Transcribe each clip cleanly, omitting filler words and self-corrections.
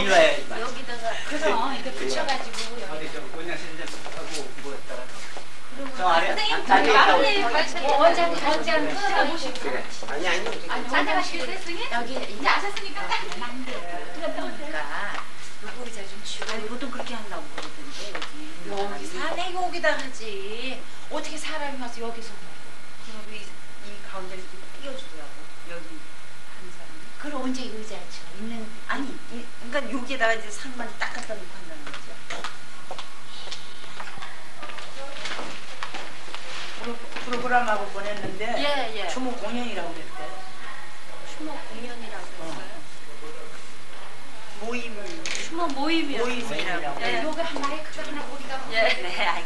일로 와야지. 여기다가 그럼 이렇게 붙여가지고 어디 저 원장실 좀 하고 뭐였더라. 저 그리고 아래 원장 끌어보시고 그래. 아니 딴데 가시게 됐으니? 여기 이제 아셨으니까 안 돼요. 그러니까 요거 의자 좀 치우고 아니 보통 그렇게 한다고 그러던데 여기 사내 여기다 하지 어떻게 사람이 와서 여기서 먹어. 그럼 이 가운데를 이렇게 띄워주더라고 여기 하는 사람이. 그럼 언제 의자 쳐 있는 아니 그러니까 여기에다가 이제 상만 딱 갖다 놓고 한다는 거죠. 프로그램하고 보냈는데 예. 추모 공연이라고 그랬대. 추모 공연이라고 했어요. 모임. 추모 모임이요. 모임이라고. 네. 요거 한 마이크가 하나 우리가 네,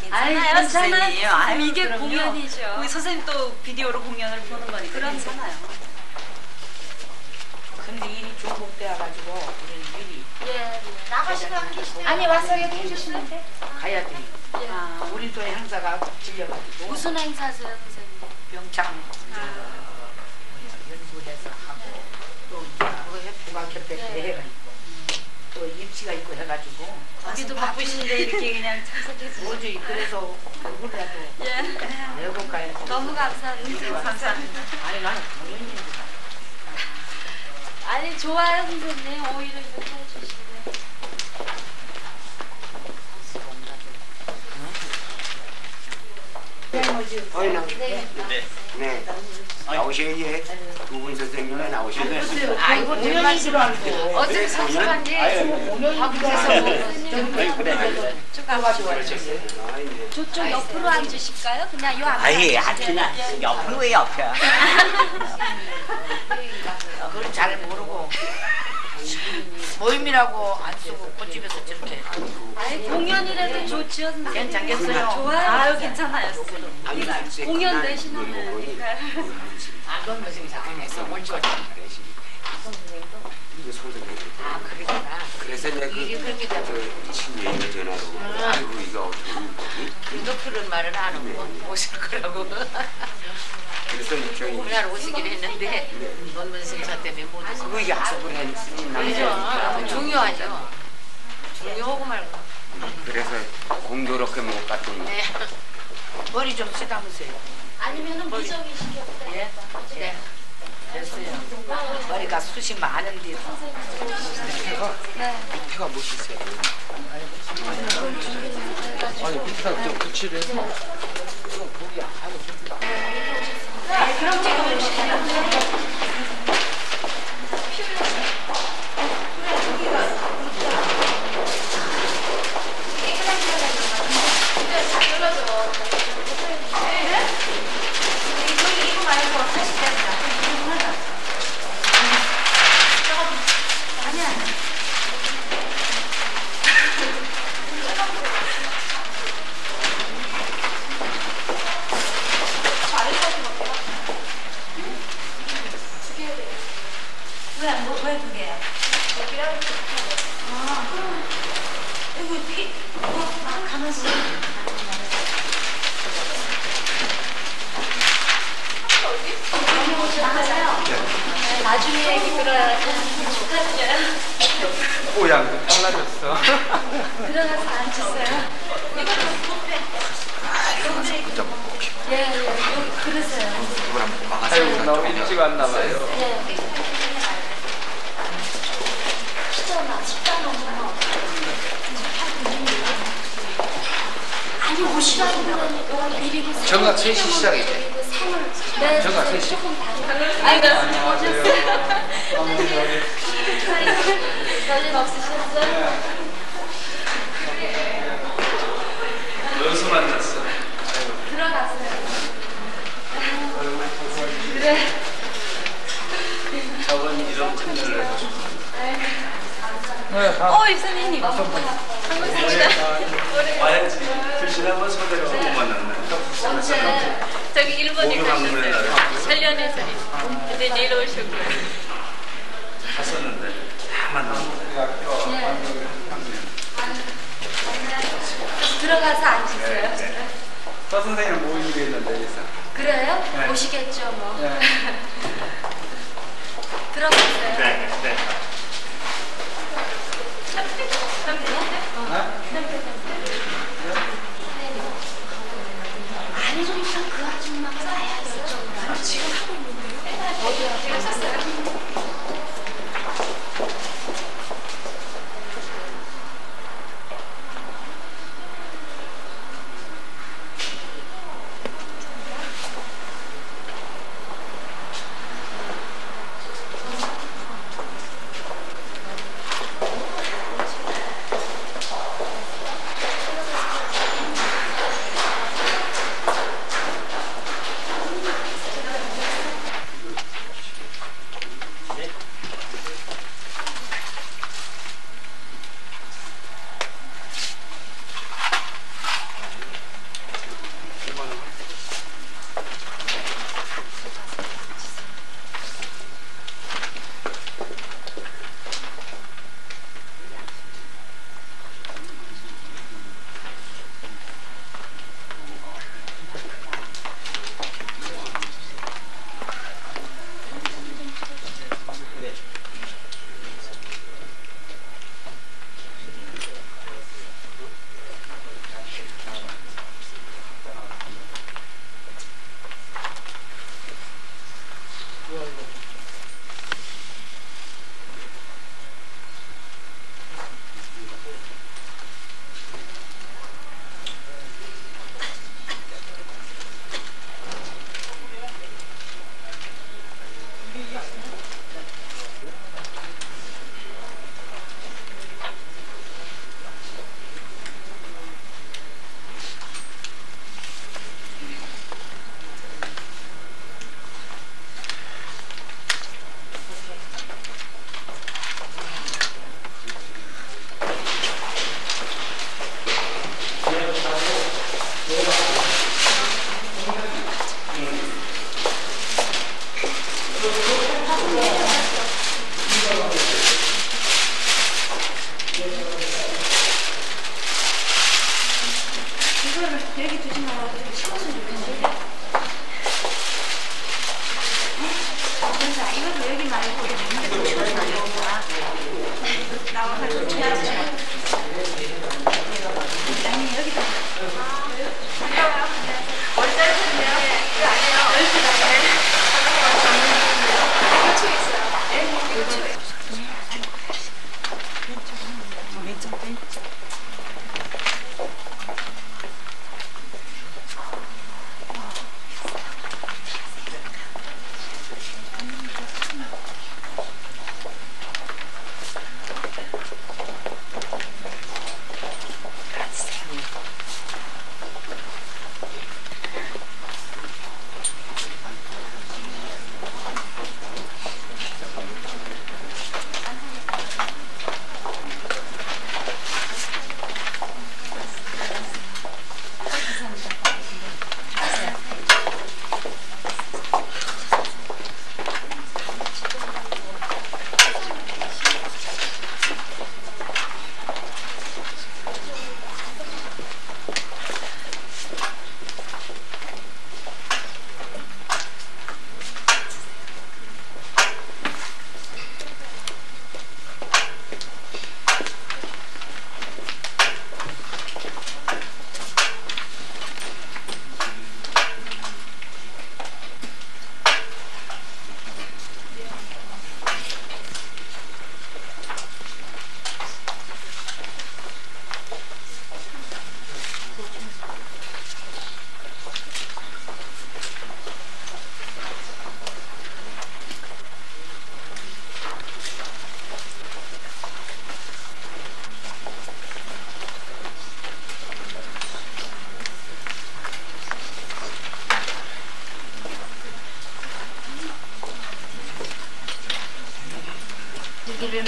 괜찮아요, 아유, 선생님. 아유, 이게 그럼요. 공연이죠. 우리 선생님 또 비디오로 공연을 보는 거니까 괜찮아요. 근데 일이 중복되어가지고 우리는 미리 예. 나가시면 안 계시네요. 아니, 와서 여기 해주시는데. 가야 돼. 예. 우리 또 행사가 질려가지고 무슨 행사세요, 선생님? 병창 연구해서 하고 또 이제 부가협회 대회가 있고 또 입시가 있고 해가지고 거기도 바쁘신데 이렇게 그냥 참석해 주시고. 뭐지 그래서 누구라도 예. 외국 가야 돼. 너무 감사합니다. 감사합니다. 아니 나는 공연인데 아니 좋아요, 선생님. 오히려 이렇게 해주시고. 네. 나오셔야지. 두 분 선생님은 나오셔야지. 아이고 공연인 줄 알고 어떻게 참석한 지 저쪽 옆으로 앉으실까요? 그냥 요 앞에 아예 앉으세요. 하여튼 옆으로 왜 옆이야. 그걸 잘 모르고 모임이라고 안 쓰고 꽃집에서 저렇게 아니 공연이라도 좋지요, 선생님. 괜찮겠어요? 좋아요. 아유 괜찮아요. 공연 대신하면 되니까. 그건 무슨 상황에서 뭘 좋아해 아 그러구나 그래서 내가 그 친구의 전화로 아이고 이거 어떻게 그래도 그런 말은 안 하고 오실 거라고 그래서 저희 우리나라 오시긴 했는데 논문 심사 때문에 못 오셨어요. 그 약속을 했으니 그죠? 중요하죠. 중요하고 말고. 그래서 공교롭게 못 갔더니 네. 머리 좀 쓰다무세요. 아니면은 무정이 시켰다. 예? 네. 됐어요. 머리가 숱이 많은데. 밑에가 멋있어요. 아니 밑에가 좀 붙이래. 그럼 제가 오실게요. 나중에 얘기 들어야 축하드려요. 모양도 달라졌어. 들어가서 앉으세요. 예, 여기 그러세요. 아이고 너무 일찍 왔나 봐요. 예. 식당 넘으면 아니 오시라고 미리 정각 3시 시작이죠. 네. 정각 3시. 아이고 오셨어요. 별일 없으셨어요? 여기서 만났어. 들어갔어요. 그래. 저번 이름 참여를 해서. 이선생님. 와야지. 지난번 서대로 못 만났네. 언제? 저기 일본에 목요일 가셨어요. 방문에 8년에서. 근데 내일 오셨고. 갔었는데 다 만났는데. 들어가서 앉으세요. 서 선생님 모임이 있는데 여기서. 그래요? 네. 오시겠죠 뭐. 네. 들어가세요. 네. 자,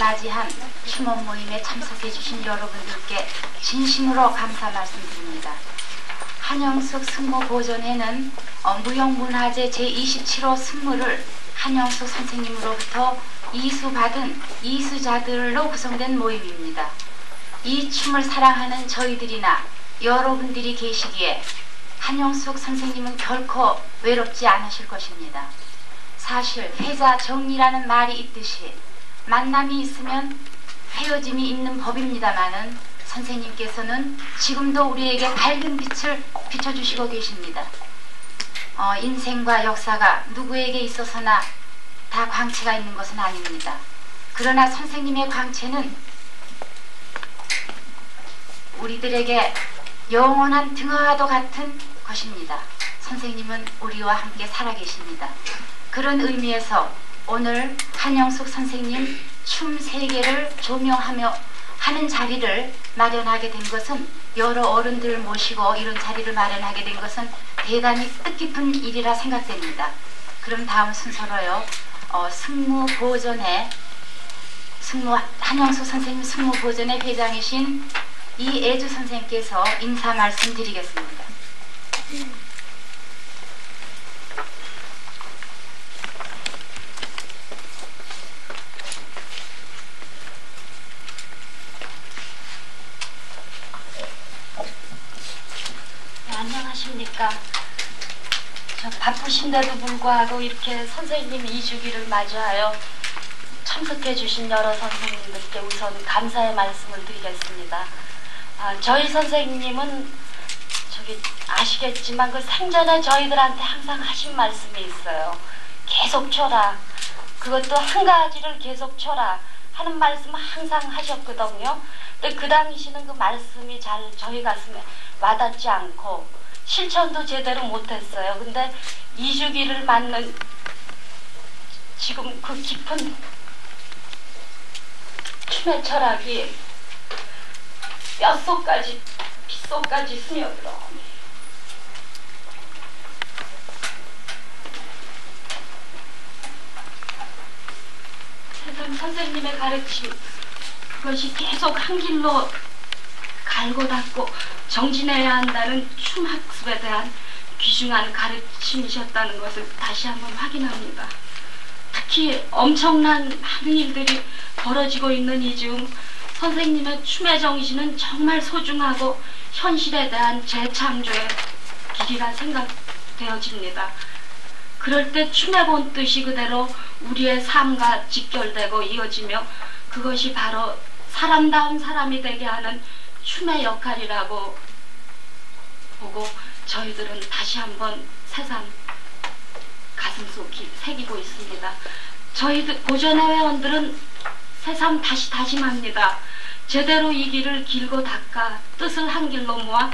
맞이한 춤원 모임에 참석해 주신 여러분들께 진심으로 감사 말씀드립니다. 한영숙 승무 보존회는 무형문화재 제27호 승무를 한영숙 선생님으로부터 이수받은 이수자들로 구성된 모임입니다. 이 춤을 사랑하는 저희들이나 여러분들이 계시기에 한영숙 선생님은 결코 외롭지 않으실 것입니다. 사실 회자 정리라는 말이 있듯이 만남이 있으면 헤어짐이 있는 법입니다마는 선생님께서는 지금도 우리에게 밝은 빛을 비춰주시고 계십니다. 인생과 역사가 누구에게 있어서나 다 광채가 있는 것은 아닙니다. 그러나 선생님의 광채는 우리들에게 영원한 등화와도 같은 것입니다. 선생님은 우리와 함께 살아계십니다. 그런 의미에서 오늘 한영숙 선생님 춤 세계를 조명하며 하는 자리를 마련하게 된 것은, 여러 어른들을 모시고 이런 자리를 마련하게 된 것은 대단히 뜻깊은 일이라 생각됩니다. 그럼 다음 순서로요, 한영숙 선생님 승무보존회 회장이신 이애주 선생님께서 인사 말씀드리겠습니다. 네, 안녕하십니까. 저 바쁘신데도 불구하고 이렇게 선생님 2주기를 맞이하여 참석해 주신 여러 선생님들께 우선 감사의 말씀을 드리겠습니다. 저희 선생님은 아시겠지만 그 생전에 저희들한테 항상 하신 말씀이 있어요. 계속 쳐라. 그것도 한 가지를 계속 쳐라 하는 말씀을 항상 하셨거든요. 근데 그 당시는 그 말씀이 잘 저희 가슴에 와닿지 않고 실천도 제대로 못했어요. 근데 2주기를 맞는 지금 그 깊은 춤의 철학이 뼛속까지 빗속까지 스며들어 세상 선생님의 가르침, 그것이 계속 한 길로 갈고 닦고 정진해야 한다는 춤 학습에 대한 귀중한 가르침이셨다는 것을 다시 한번 확인합니다. 특히 엄청난 많은 일들이 벌어지고 있는 이 즈음 선생님의 춤의 정신은 정말 소중하고 현실에 대한 재창조의 길이라 생각되어집니다. 그럴 때 춤의 본뜻이 그대로 우리의 삶과 직결되고 이어지며 그것이 바로 사람다운 사람이 되게 하는 춤의 역할이라고 보고 저희들은 다시 한번 새삼 가슴속에 새기고 있습니다. 저희들 보존회 회원들은 새삼 다시 다짐합니다. 제대로 이 길을 길고 닦아 뜻을 한 길로 모아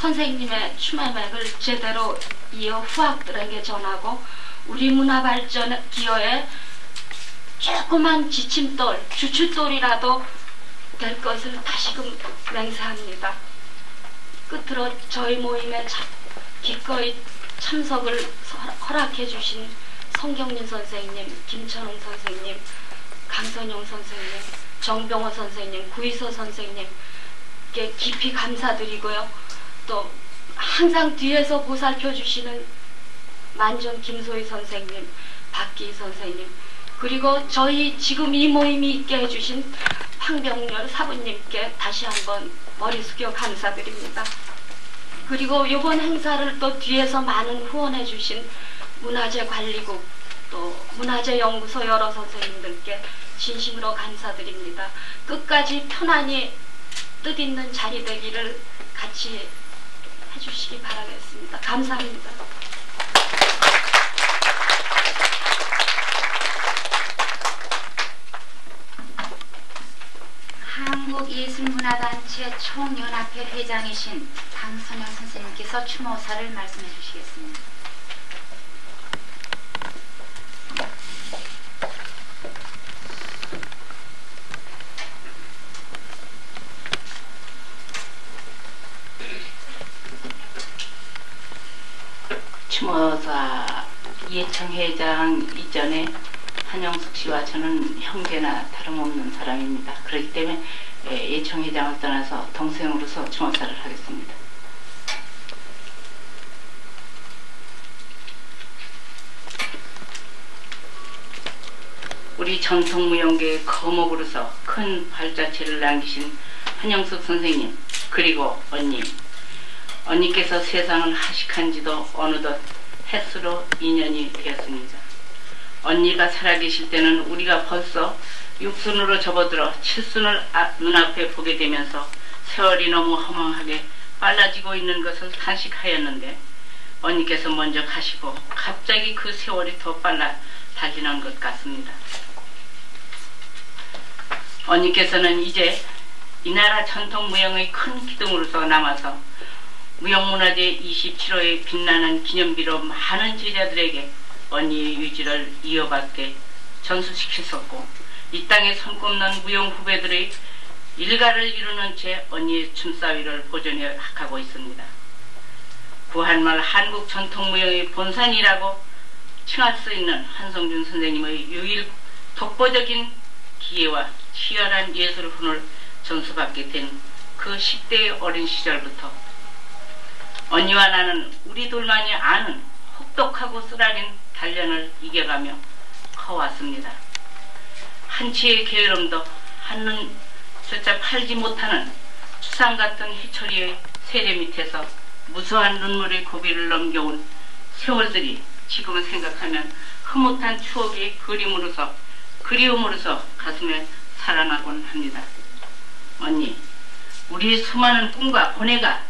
선생님의 춤의 맥을 제대로 이어 후학들에게 전하고 우리 문화 발전에 기여해 조그만 지침돌, 주춧돌이라도 될 것을 다시금 맹세합니다. 끝으로 저희 모임에 기꺼이 참석을 허락해 주신 성경민 선생님, 김천웅 선생님, 강선용 선생님, 정병호 선생님, 구이서 선생님께 깊이 감사드리고요. 또 항상 뒤에서 보살펴 주시는 만정 김소희 선생님, 박기희 선생님, 그리고 저희 지금 이 모임이 있게 해주신 황병렬 사부님께 다시 한번 머리 숙여 감사드립니다. 그리고 이번 행사를 또 뒤에서 많은 후원해 주신 문화재 관리국 또 문화재 연구소 여러 선생님들께 진심으로 감사드립니다. 끝까지 편안히 뜻있는 자리 되기를 같이 해주시기 바라겠습니다. 감사합니다. 한국예술문화단체 총연합회 회장이신 강선영 선생님께서 추모사를 말씀해 주시겠습니다. 추모사 예청 회장 이전에 한영숙 씨와 저는 형제나 다름없는 사람입니다. 그렇기 때문에 예청회장을 떠나서 동생으로서 추모사를 하겠습니다. 우리 전통무용계의 거목으로서 큰 발자취를 남기신 한영숙 선생님, 그리고 언니께서 세상을 하식한 지도 어느덧 햇수로 2년이 되었습니다. 언니가 살아계실 때는 우리가 벌써 6순으로 접어들어 7순을 눈앞에 보게 되면서 세월이 너무 허망하게 빨라지고 있는 것을 탄식하였는데, 언니께서 먼저 가시고 갑자기 그 세월이 더 빨라 달리는 것 같습니다. 언니께서는 이제 이 나라 전통무용의 큰 기둥으로서 남아서 무용문화재 27호의 빛나는 기념비로 많은 제자들에게 언니의 유지를 이어받게 전수시켰었고, 이 땅에 손꼽는 무용 후배들의 일가를 이루는 채 언니의 춤사위를 보존해 가고 있습니다. 구한말 한국 전통무용의 본산이라고 칭할 수 있는 한성준 선생님의 유일 독보적인 기회와 치열한 예술훈을 전수받게 된 그 10대의 어린 시절부터 언니와 나는 우리 둘만이 아는 혹독하고 쓰라린 단련을 이겨가며 커왔습니다. 한치의 게으름도 한눈 저짜 팔지 못하는 추상 같은 희철이의 세례 밑에서 무수한 눈물의 고비를 넘겨온 세월들이 지금 생각하면 흐뭇한 추억의 그리움으로서 가슴에 살아나곤 합니다. 언니, 우리의 수많은 꿈과 고뇌가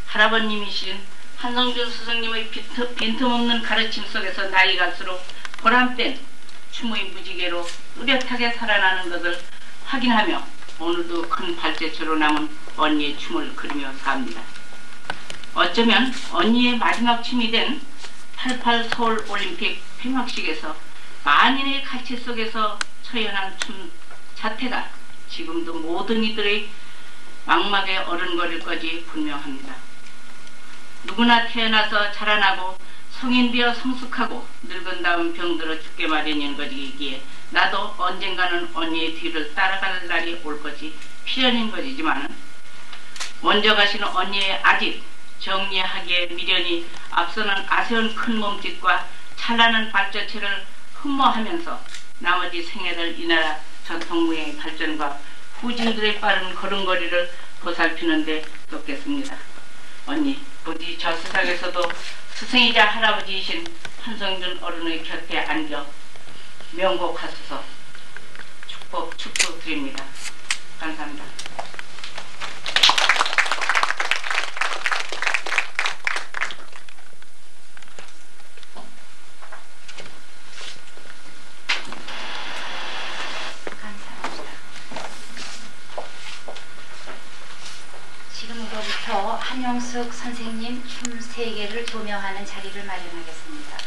할아버님이신 한성준 스승님의 빈틈없는 가르침 속에서 나이 갈수록 보람된 춤의 무지개로 뚜렷하게 살아나는 것을 확인하며 오늘도 큰 발제처로 남은 언니의 춤을 그리며 삽니다. 어쩌면 언니의 마지막 춤이 된 88 서울올림픽 폐막식에서 만인의 가치 속에서 처연한 춤 자태가 지금도 모든 이들의 망막에 어른거릴 것이 분명합니다. 누구나 태어나서 자라나고 성인되어 성숙하고 늙은 다음 병들어 죽게 마련인 것이기에 나도 언젠가는 언니의 뒤를 따라갈 날이 올 것이 필연인 것이지만, 먼저 가시는 언니의 아직 정리하기에 미련이 앞서는 아세운 큰 몸짓과 찬란한 발자취를 흠모하면서 나머지 생애를 이 나라 전통무용의 발전과 후진들의 빠른 걸음걸이를 보살피는 데 쏟겠습니다. 언니, 부디 저 세상에서도 스승이자 할아버지이신 한성준 어른의 곁에 안겨 명복하소서 축복드립니다. 감사합니다. 지금으로부터 한영숙 선생님 춤 3개를 조명하는 자리를 마련하겠습니다.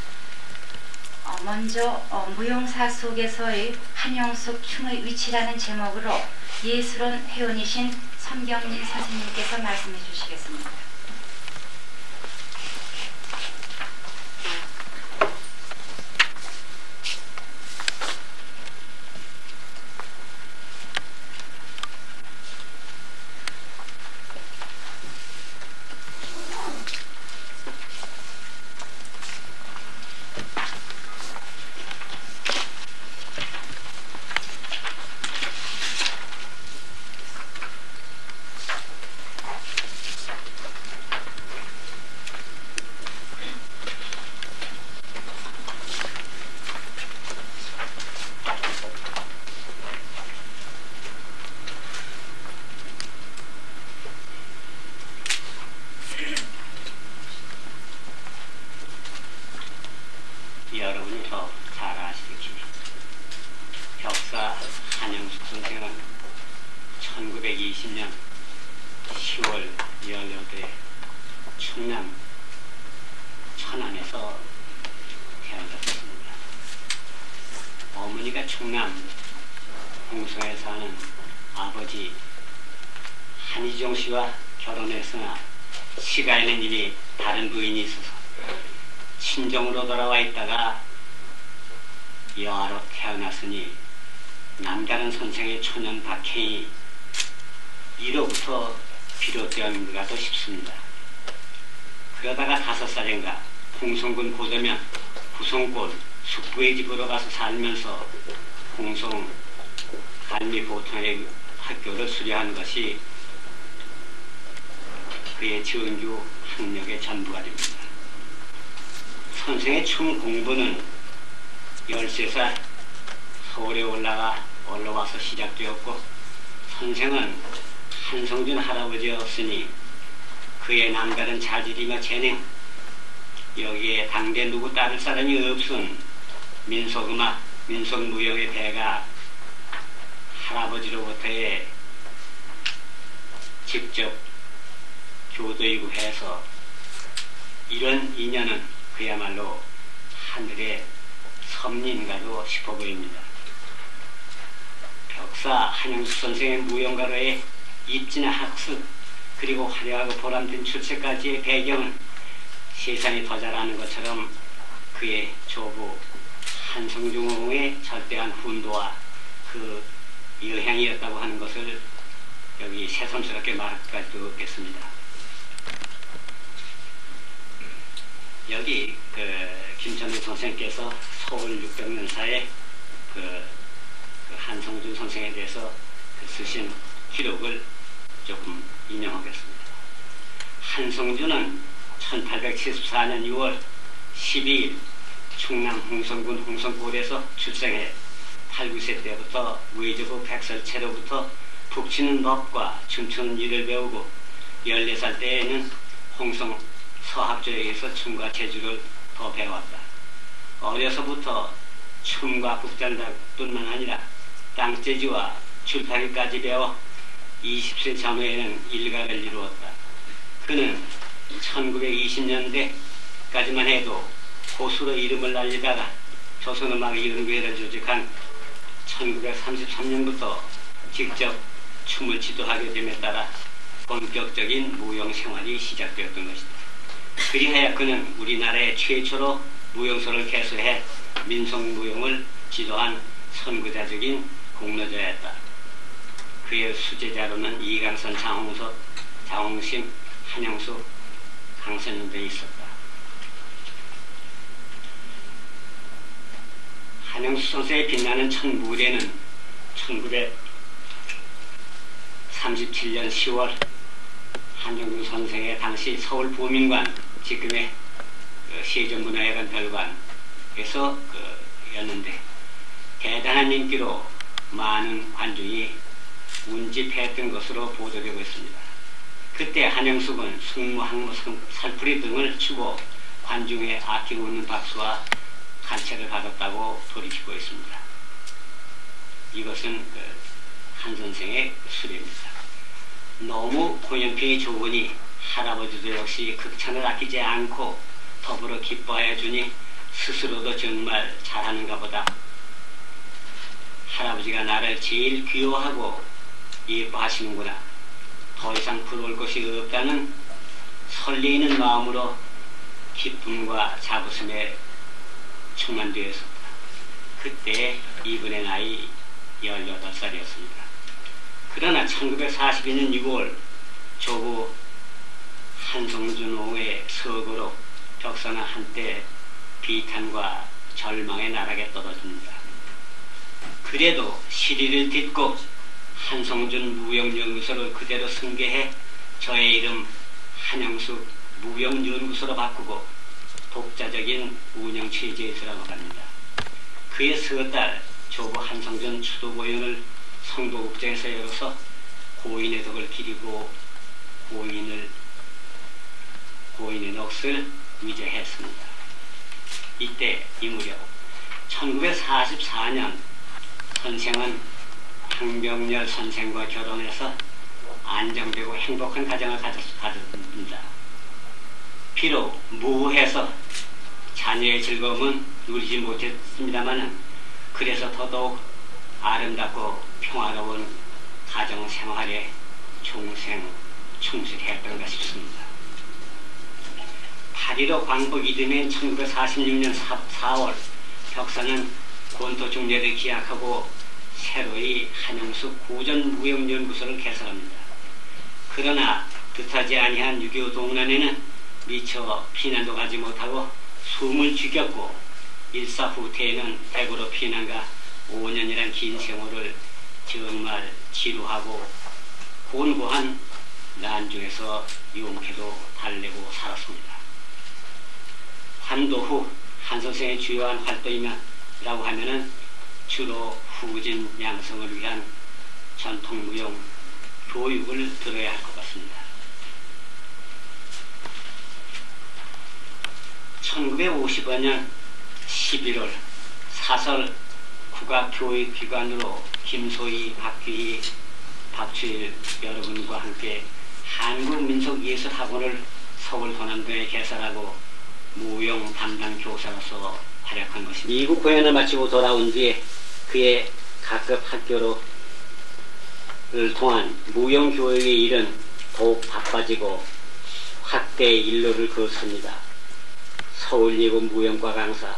먼저 무용사 속에서의 한영숙 춤의 위치라는 제목으로 예술원 회원이신 선경민 선생님께서 말씀해 주시겠습니다. 여러분이 더 잘 아시듯이 벽사 한영숙 선생은 1920년 10월 18일에 충남 천안에서 태어났습니다. 어머니가 충남 홍성에 사는 아버지 한희종 씨와 결혼했으나 시가에는 이미 다른 부인이 있어서 친정으로 돌아와 있다가 여아로 태어났으니 남다른 선생의 초년 박해이 이로부터 비롯되었는가도 싶습니다. 그러다가 5살인가 홍성군 고되면 후송골 숙부의 집으로 가서 살면서 홍성 한미보통의 학교를 수료한 것이 그의 정규 학력의 전부가 됩니다. 선생의 춤 공부는 13살 서울에 올라와서 시작되었고, 선생은 한성준 할아버지였으니 그의 남다른 자질이며 재능, 여기에 당대 누구 따를 사람이 없은 민속음악, 민속무용의 배가 할아버지로부터의 직접 교도이고 해서 이런 인연은 그야말로 하늘의 섭리인가도 싶어 보입니다. 벽사 한영숙 선생의 무용가로의 입진의 학습, 그리고 화려하고 보람된 출세까지의 배경은 세상이 더 잘하는 것처럼 그의 조부 한성중의 절대한 훈도와 그 여향이었다고 하는 것을 여기 새삼스럽게 말할 수가 없겠습니다. 여기 김천웅 선생께서 서울 600년사에 그 한성준 선생에 대해서 쓰신 기록을 조금 인용하겠습니다. 한성준은 1874년 6월 12일 충남 홍성군 홍성골에서 출생해 8, 9세 때부터 외조부 백설채로부터 북치는 법과 춤추는 일을 배우고 14살 때에는 홍성 서학조에게서 춤과 재주를 더 배웠다. 어려서부터 춤과 북장단뿐만 아니라 땅재주와 줄타기까지 배워 20세 전후에는 일가를 이루었다. 그는 1920년대까지만 해도 고수로 이름을 날리다가 조선음악연구회를 조직한 1933년부터 직접 춤을 지도하게 됨에 따라 본격적인 무용 생활이 시작되었던 것이다. 그리하여 그는 우리나라의 최초로 무용소를 개소해 민속무용을 지도한 선구자적인 공로자였다. 그의 수제자로는 이강선, 장홍석, 장홍심, 한영숙, 강선윤 등이 있었다. 한영숙 선생의 빛나는 첫 무대는 1937년 10월 한정준 선생의 당시 서울 보민관, 지금의 세종문화회관 별관에서 였는데 대단한 인기로 많은 관중이 운집했던 것으로 보도되고 있습니다. 그때 한영숙은 승무, 항무, 살풀이 등을 추고 관중의 아끼고 있는 박수와 간체를 받았다고 돌이키고 있습니다. 이것은 한 선생의 수레입니다. 너무 공연평이 좋으니 할아버지도 역시 극찬을 아끼지 않고 더불어 기뻐해 주니 스스로도 정말 잘하는가 보다. 할아버지가 나를 제일 귀여워하고 예뻐하시는구나. 더 이상 부러울 것이 없다는 설레이는 마음으로 기쁨과 자부심에 충만되었습니다. 그때 이분의 나이 18살이었습니다. 그러나 1942년 6월 조부 한성준호의 서거로 벽사는 한때 비탄과 절망의 나락에 떨어집니다. 그래도 시리를 딛고 한성준 무용연구소를 그대로 승계해 저의 이름 한영숙 무용연구소로 바꾸고 독자적인 운영 체제에 들어갑니다. 그의 서딸 조부 한성준 추도고연을 성도국장에서 열어서 고인의 덕을 기리고 고인의 넋을 위재했습니다. 이때 이 무렵 1944년 선생은 황병렬 선생과 결혼해서 안정되고 행복한 가정을 가졌습니다. 비록 무해서 자녀의 즐거움은 누리지 못했습니다만 그래서 더더욱 아름답고 평화로운 가정생활에 충실했던가 싶습니다. 8.15 광복 이듬해인 1946년 4월 벽사는 권토 중재를 기약하고 새로이 한영수 고전무용연구소를 개설합니다. 그러나 뜻하지 아니한 6.25 동란에는 미처 피난도 가지 못하고 숨을 죽였고 일사후퇴에는 대구로 피난가 5년이란 긴 세월을 정말 지루하고 곤고한 난중에서 용케도 달래고 살았습니다. 환도 후 한 선생의 주요한 활동이라고 하면은 주로 후진 양성을 위한 전통무용 교육을 들어야 할 것 같습니다. 1955년 11월 사설 국악교육기관으로 김소희, 박규희, 박추일 여러분과 함께 한국민속예술학원을 서울 도남동에 개설하고 무용 담당 교사로서 활약한 것입니다. 미국 공연을 마치고 돌아온 뒤에 그의 각급 학교를 통한 무용 교육의 일은 더욱 바빠지고 확대의 일로를 그었습니다. 서울예고 무용과 강사,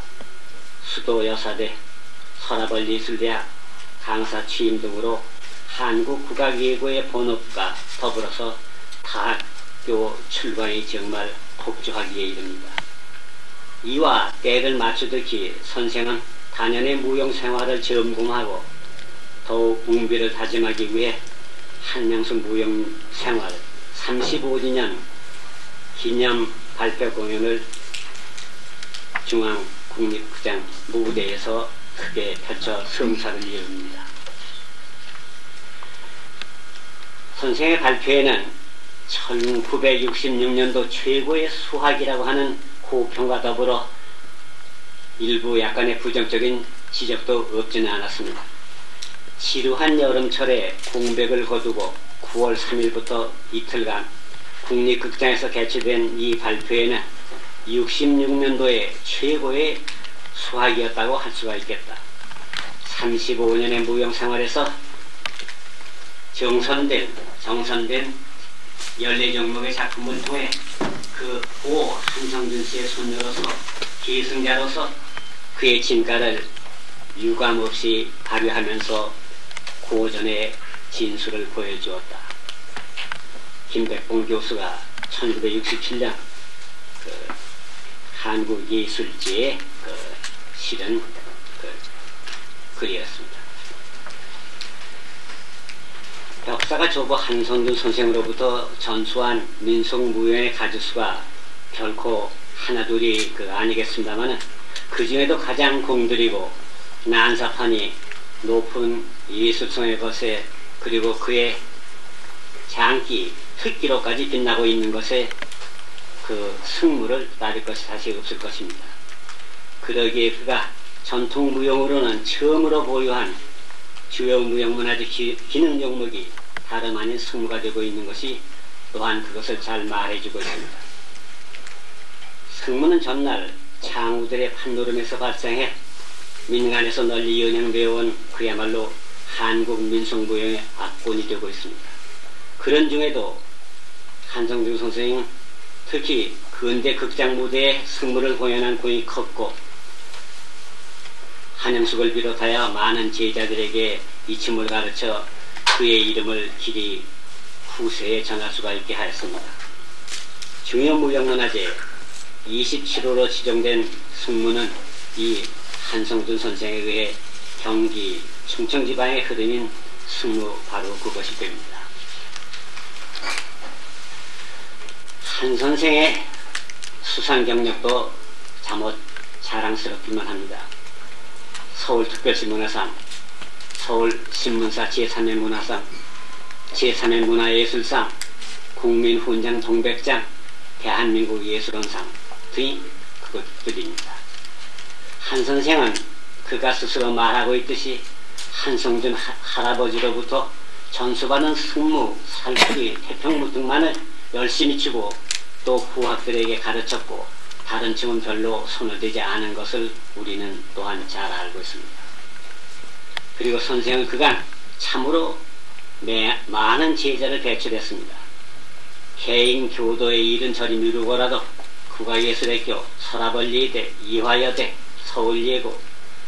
수도여사대, 서라벌예술대학 강사 취임 등으로 한국국악예고의 본업과 더불어서 다학교 출간이 정말 폭주하기에 이릅니다. 이와 때를 맞추듯이 선생은 단연의 무용 생활을 점검하고 더욱 웅비를 다짐하기 위해 한영수 무용 생활 35주년 기념 발표 공연을 중앙국립극장 무대에서 크게 펼쳐 성사를 이룹니다. 선생의 발표에는 1966년도 최고의 수학이라고 하는 호평과 더불어 일부 약간의 부정적인 지적도 없지는 않았습니다. 지루한 여름철에 공백을 거두고 9월 3일부터 이틀간 국립극장에서 개최된 이 발표에는 66년도의 최고의 수학이었다고 할 수가 있겠다. 35년의 무용생활에서 정선된 14종목의 작품을 통해 그 고 한성준 씨의 손녀로서 기승자로서 그의 진가를 유감없이 발휘하면서 고전의 진수를 보여주었다. 김백봉 교수가 1967년 한국예술지에 실은 글이었습니다. 역사가 좁아 한성준 선생으로부터 전수한 민속무용의 가지수가 결코 하나둘이 아니겠습니다만 그 중에도 가장 공들이고 난사판이 높은 예술성의 것에 그리고 그의 장기, 특기로까지 빛나고 있는 것에 그 승무를 따를 것이 사실 없을 것입니다. 그러기에 그가 전통무용으로는 처음으로 보유한 주요 무용문화재 기능 종목이 다름 아닌 승무가 되고 있는 것이 또한 그것을 잘 말해주고 있습니다. 승무는 전날 창우들의 판노름에서 발생해 민간에서 널리 연행되어 온 그야말로 한국 민속무용의 압권이 되고 있습니다. 그런 중에도 한성준 선생은 특히 근대 극장 무대에 승무를 공연한 공이 컸고 한영숙을 비롯하여 많은 제자들에게 이 춤을 가르쳐 그의 이름을 길이 후세에 전할 수가 있게 하였습니다. 중요 무형문화재 27호로 지정된 승무는 이 한성준 선생에 의해 경기 충청 지방의 흐름인 승무 바로 그것이 됩니다. 한 선생의 수상 경력도 잠옷 자랑스럽기만 합니다. 서울특별시 문화상, 서울신문사 제3회 문화상, 제3회 문화예술상, 국민훈장 동백장, 대한민국 예술원상 등이 그것들입니다. 한 선생은 그가 스스로 말하고 있듯이 한성준 할아버지로부터 전수받은 승무, 살풀이, 태평무 등만을 열심히 추고 또 후학들에게 가르쳤고 다른 춤은 별로 선호되지 않은 것을 우리는 또한 잘 알고 있습니다. 그리고 선생은 그간 참으로 많은 제자를 배출했습니다. 개인 교도의 일은 저리 미루고라도 국악예술학교, 서라벌예대, 이화여대, 서울예고,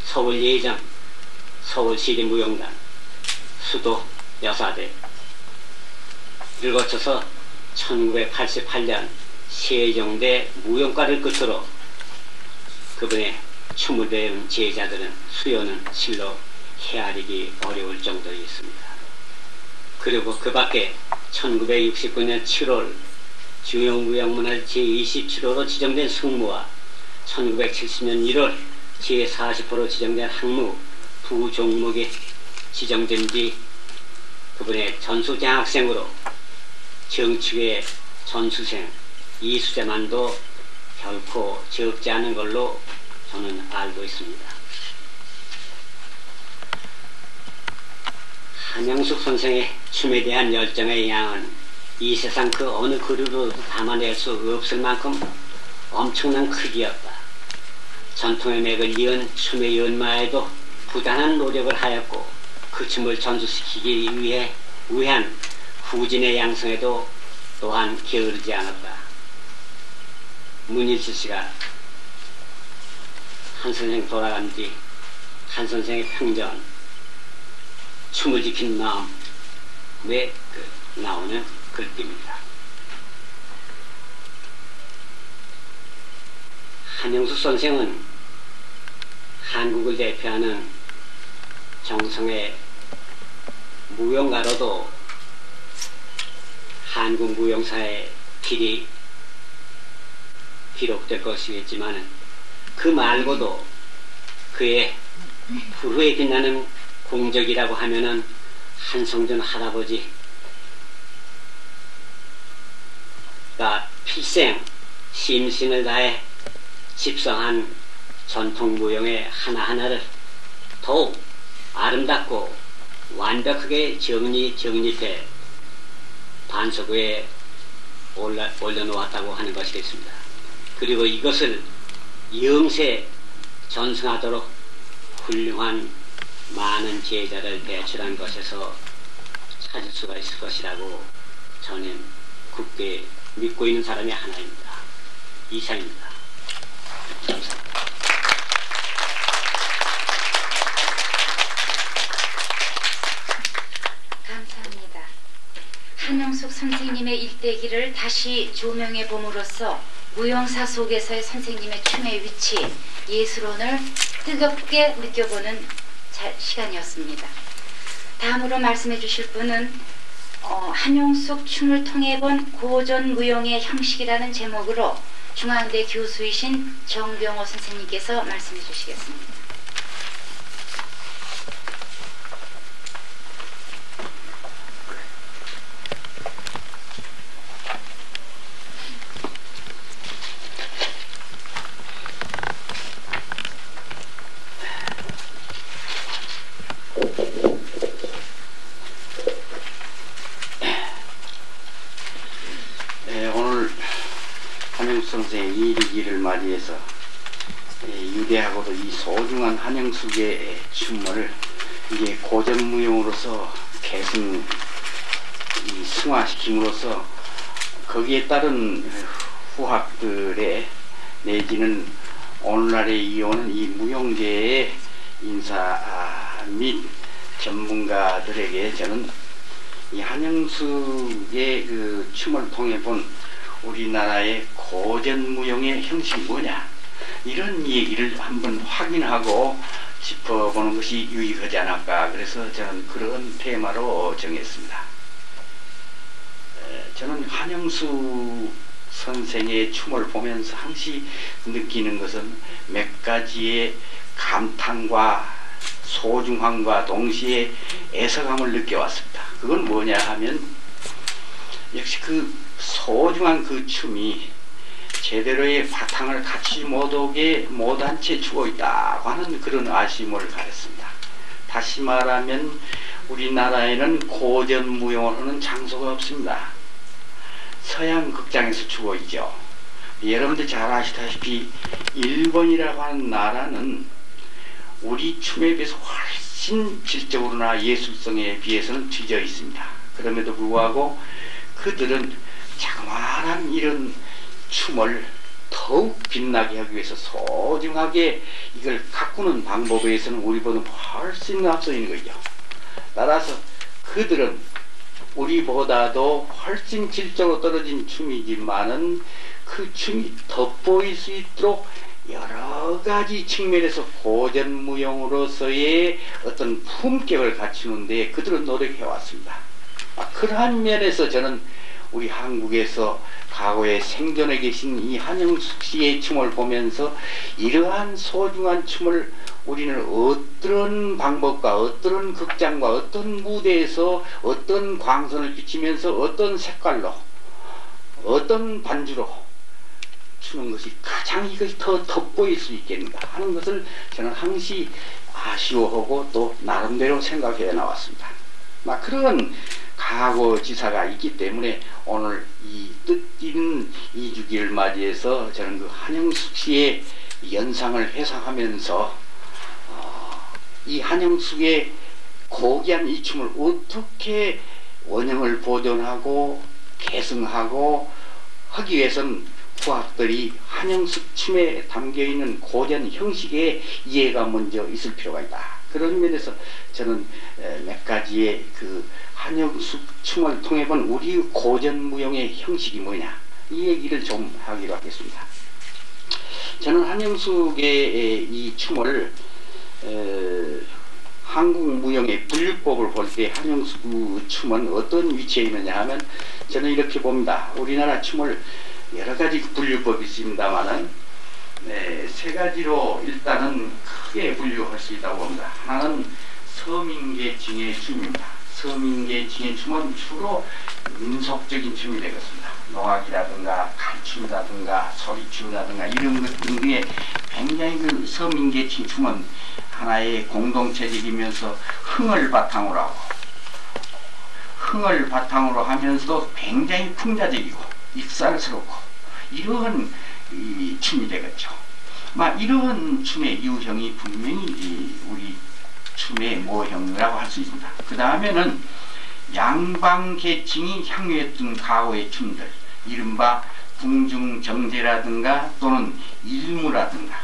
서울예의정, 서울시립무용단, 수도 여사대 를 거쳐서 1988년 세종대 무용과를 끝으로 그분의 춤을 배운 제자들은 수요는 실로 헤아리기 어려울 정도였습니다. 그리고 그 밖에 1969년 7월 중요무형문화 제27호로 지정된 승무와 1970년 1월 제40호로 지정된 항무 두 종목에 지정된 뒤 그분의 전수장학생으로 정축의 전수생 이수재만도 결코 적지 않은 걸로 저는 알고 있습니다. 한영숙 선생의 춤에 대한 열정의 양은 이 세상 그 어느 그릇으로도 담아낼 수 없을 만큼 엄청난 크기였다. 전통의 맥을 이은 춤의 연마에도 부단한 노력을 하였고 그 춤을 전수시키기 위한 후진의 양성에도 또한 게으르지 않았다. 문일주 씨가 한 선생 돌아간 뒤 한 선생의 평전 춤을 지킨 마음에 나오는 글귀입니다. 한영숙 선생은 한국을 대표하는 정성의 무용가로도 한국 무용사의 길이 기록될 것이겠지만 그 말고도 그의 후에 빛나는 공적이라고 하면은 한성준 할아버지가 필생 심신을 다해 집성한 전통 무용의 하나하나를 더욱 아름답고 완벽하게 정립해 반석에 올려놓았다고 하는 것이겠습니다. 그리고 이것을 영세 전승하도록 훌륭한 많은 제자를 배출한 것에서 찾을 수가 있을 것이라고 저는 굳게 믿고 있는 사람이 하나입니다. 이상입니다. 감사합니다. 감사합니다. 한영숙 선생님의 일대기를 다시 조명해 봄으로써 무용사 속에서의 선생님의 춤의 위치, 예술원을 뜨겁게 느껴보는 시간이었습니다. 다음으로 말씀해 주실 분은 한영숙 춤을 통해 본 고전 무용의 형식이라는 제목으로 중앙대 교수이신 정병호 선생님께서 말씀해 주시겠습니다. 선생의 일기를 맞이해서 유대하고도 이 소중한 한영숙의 춤을 이게 고전무용으로서 계승 승화시킴으로써 거기에 따른 후학들의 내지는 오늘날에 이어오는 이 무용계의 인사 및 전문가들에게 저는 이 한영숙의 그 춤을 통해 본 우리나라의 고전무용의 형식이 뭐냐 이런 얘기를 한번 확인하고 짚어보는 것이 유익하지 않을까. 그래서 저는 그런 테마로 정했습니다. 저는 한영숙 선생의 춤을 보면서 항시 느끼는 것은 몇 가지의 감탄과 소중함과 동시에 애석함을 느껴왔습니다. 그건 뭐냐 하면 역시 그 소중한 그 춤이 제대로의 바탕을 갖추지 못한 채 추고 있다고 하는 그런 아쉬움을 가졌습니다. 다시 말하면 우리나라에는 고전 무용을 하는 장소가 없습니다. 서양 극장에서 추고 있죠. 여러분들 잘 아시다시피 일본이라고 하는 나라는 우리 춤에 비해서 훨씬 질적으로나 예술성에 비해서는 뒤져 있습니다. 그럼에도 불구하고 그들은 자그마한 이런 춤을 더욱 빛나게 하기 위해서 소중하게 이걸 가꾸는 방법에 의해서는 우리보다 훨씬 앞서 있는 거죠. 따라서 그들은 우리보다도 훨씬 질적으로 떨어진 춤이지만은 그 춤이 돋보일 수 있도록 여러 가지 측면에서 고전무용으로서의 어떤 품격을 갖추는데 그들은 노력해 왔습니다. 그러한 면에서 저는 우리 한국에서 과거에 생존해 계신 이 한영숙 씨의 춤을 보면서 이러한 소중한 춤을 우리는 어떤 방법과 어떤 극장과 어떤 무대에서 어떤 광선을 비치면서 어떤 색깔로 어떤 반주로 추는 것이 가장 이것이 더 돋보일 수 있겠는가 하는 것을 저는 항시 아쉬워하고 또 나름대로 생각해 나왔습니다. 그런 각오지사가 있기 때문에 오늘 이 뜻있는 2주기를 맞이해서 저는 그 한영숙 씨의 연상을 회상하면서 이 한영숙의 고귀한 이 춤을 어떻게 원형을 보존하고 계승하고 하기 위해서는 후학들이 한영숙 춤에 담겨있는 고전 형식의 이해가 먼저 있을 필요가 있다. 그런 면에서 저는 몇 가지의 그 한영숙 춤을 통해 본 우리 고전 무용의 형식이 뭐냐 이 얘기를 좀 하기로 하겠습니다. 저는 한영숙의 이 춤을 한국 무용의 분류법을 볼 때 한영숙 춤은 어떤 위치에 있느냐 하면 저는 이렇게 봅니다. 우리나라 춤을 여러 가지 분류법이 있습니다만은 세 가지로 일단은 크게 분류할 수 있다고 봅니다. 하나는 서민계층의 춤입니다. 서민계층의 춤은 주로 민속적인 춤이 되겠습니다. 농악이라든가 칼춤이라든가 소리춤이라든가 이런 것 등에 굉장히 그 서민계층 춤은 하나의 공동체적이면서 흥을 바탕으로 하면서도 굉장히 풍자적이고 익살스럽고 이러한 이 춤이 되겠죠. 이러한 춤의 유형이 분명히 우리 춤의 모형이라고 할 수 있습니다. 그 다음에는 양방계층이 향유했던 과거의 춤들, 이른바 궁중정제라든가 또는 일무라든가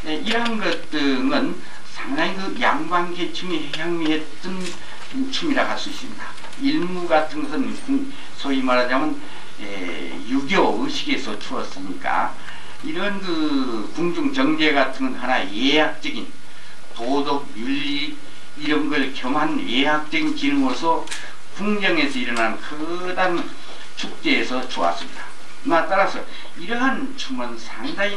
이러한 것 등은 상당히 그 양방계층이 향유했던 춤이라고 할 수 있습니다. 일무 같은 것은 소위 말하자면 유교 의식에서 추었으니까 이런 그 궁중정제 같은 건 하나 예학적인 도덕, 윤리 이런 걸 겸한 예학적인 기능으로서 궁정에서 일어나는 크다란 축제에서 추었습니다. 따라서 이러한 춤은 상당히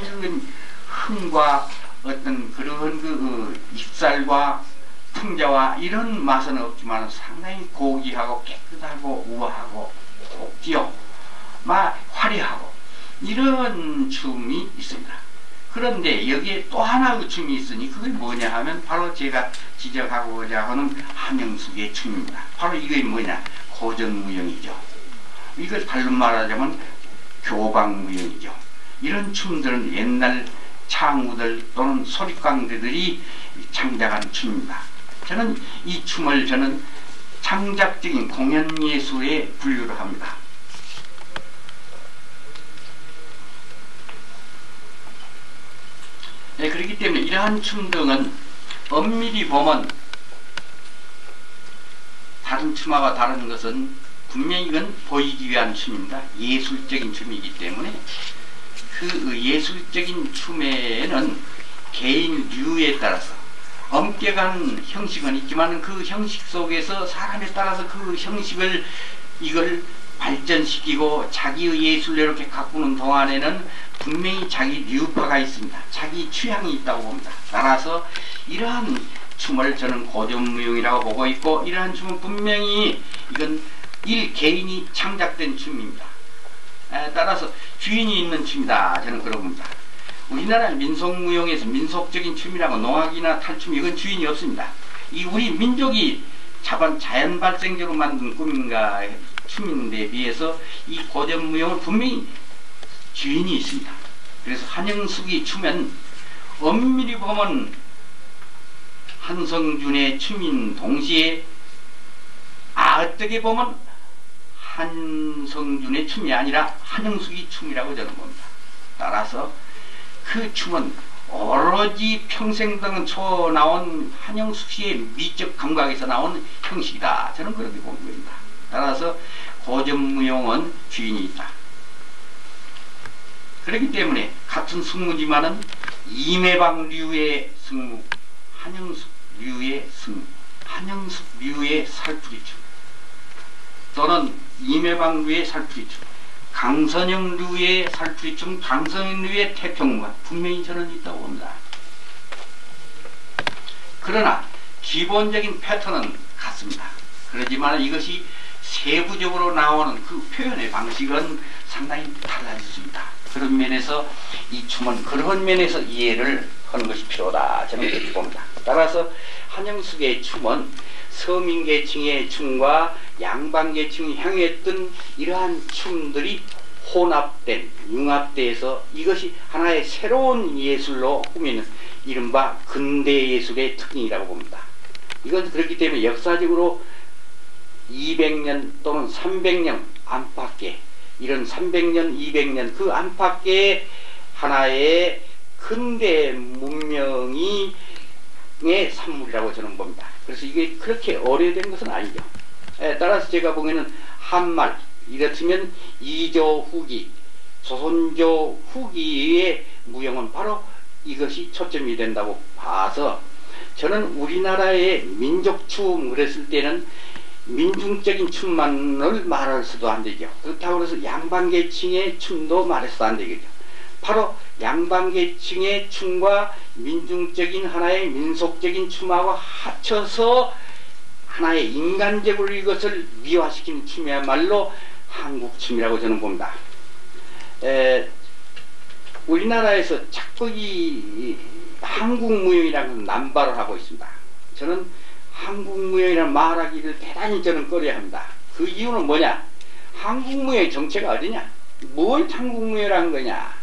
흥과 어떤 그런 그 익살과 풍자와 이런 맛은 없지만 상당히 고귀하고 깨끗하고 우아하고 옥지요 화려하고 이런 춤이 있습니다. 그런데 여기에 또 하나 그 춤이 있으니 그게 뭐냐 하면 바로 제가 지적하고자 하는 한영숙의 춤입니다. 바로 이게 뭐냐 고전무용이죠. 이걸 달로 말하자면 교방무용이죠. 이런 춤들은 옛날 창우들 또는 소립광대들이 창작한 춤입니다. 저는 이 춤을 창작적인 공연예술에 분류를 합니다. 그렇기 때문에 이러한 춤 등은 엄밀히 보면 다른 춤하고 다른 것은 분명히 이건 보이기 위한 춤입니다. 예술적인 춤이기 때문에 그 예술적인 춤에는 개인 류에 따라서 엄격한 형식은 있지만 그 형식 속에서 사람에 따라서 그 형식을 이걸 발전시키고 자기의 예술로 이렇게 가꾸는 동안에는 분명히 자기 류파가 있습니다. 자기 취향이 있다고 봅니다. 따라서 이러한 춤을 저는 고전무용이라고 보고 있고 이러한 춤은 분명히 이건 개인이 창작된 춤입니다. 따라서 주인이 있는 춤이다. 저는 그러고 봅니다. 우리나라 민속무용에서 민속적인 춤이라고 농악이나 탈춤 이건 주인이 없습니다. 이 우리 민족이 자연 발생적으로 만든 꿈인가 춤인데 비해서 이 고전무용은 분명히 주인이 있습니다. 그래서 한영숙이 추면 엄밀히 보면 한성준의 춤인 동시에 어떻게 보면 한성준의 춤이 아니라 한영숙이 춤이라고 저는 봅니다. 따라 따라서 그 춤은 오로지 평생당초 나온 한영숙 씨의 미적 감각에서 나온 형식이다. 저는 그렇게 본 겁니다. 따라서 고전무용은 주인이 있다. 그렇기 때문에 같은 승무지만은 이매방류의 승무, 한영숙류의 승무, 한영숙류의 살풀이춤, 또는 이매방류의 살풀이춤, 강선영류의 살풀이춤, 강선영류의 태평무가 분명히 저는 있다고 봅니다. 그러나 기본적인 패턴은 같습니다. 그렇지만 이것이 세부적으로 나오는 그 표현의 방식은 상당히 달라질 수 있다. 그런 면에서 이 춤은 그런 면에서 이해를 하는 것이 필요하다. 저는 그렇게 봅니다. 따라서 한영숙의 춤은 서민계층의 춤과 양반계층이 향했던 이러한 춤들이 혼합된, 융합돼서 이것이 하나의 새로운 예술로 꾸미는 이른바 근대예술의 특징이라고 봅니다. 이건 그렇기 때문에 역사적으로 200년 또는 300년 안팎에, 이런 300년, 200년 그 안팎에 하나의 근대 문명의 산물이라고 저는 봅니다. 그래서 이게 그렇게 오래된 것은 아니죠. 따라서 제가 보기에는 한말, 이렇다면 이조 후기, 조선조 후기의 무용은 바로 이것이 초점이 된다고 봐서 저는 우리나라의 민족춤 그랬을 때는 민중적인 춤만을 말해서도 안 되죠. 그렇다고 해서 양반계층의 춤도 말해서도 안 되겠죠. 바로 양반계층의 춤과 민중적인 하나의 민속적인 춤하고 합쳐서 하나의 인간적으로 이것을 미화시킨 춤이야말로 한국춤이라고 저는 봅니다. 우리나라에서 자꾸 이 한국무용이라는 걸 남발을 하고 있습니다. 저는 한국무용이라는 말하기를 대단히 저는 꺼려합니다. 그 이유는 뭐냐? 한국무용의 정체가 어디냐? 뭘 한국무용이라는 거냐?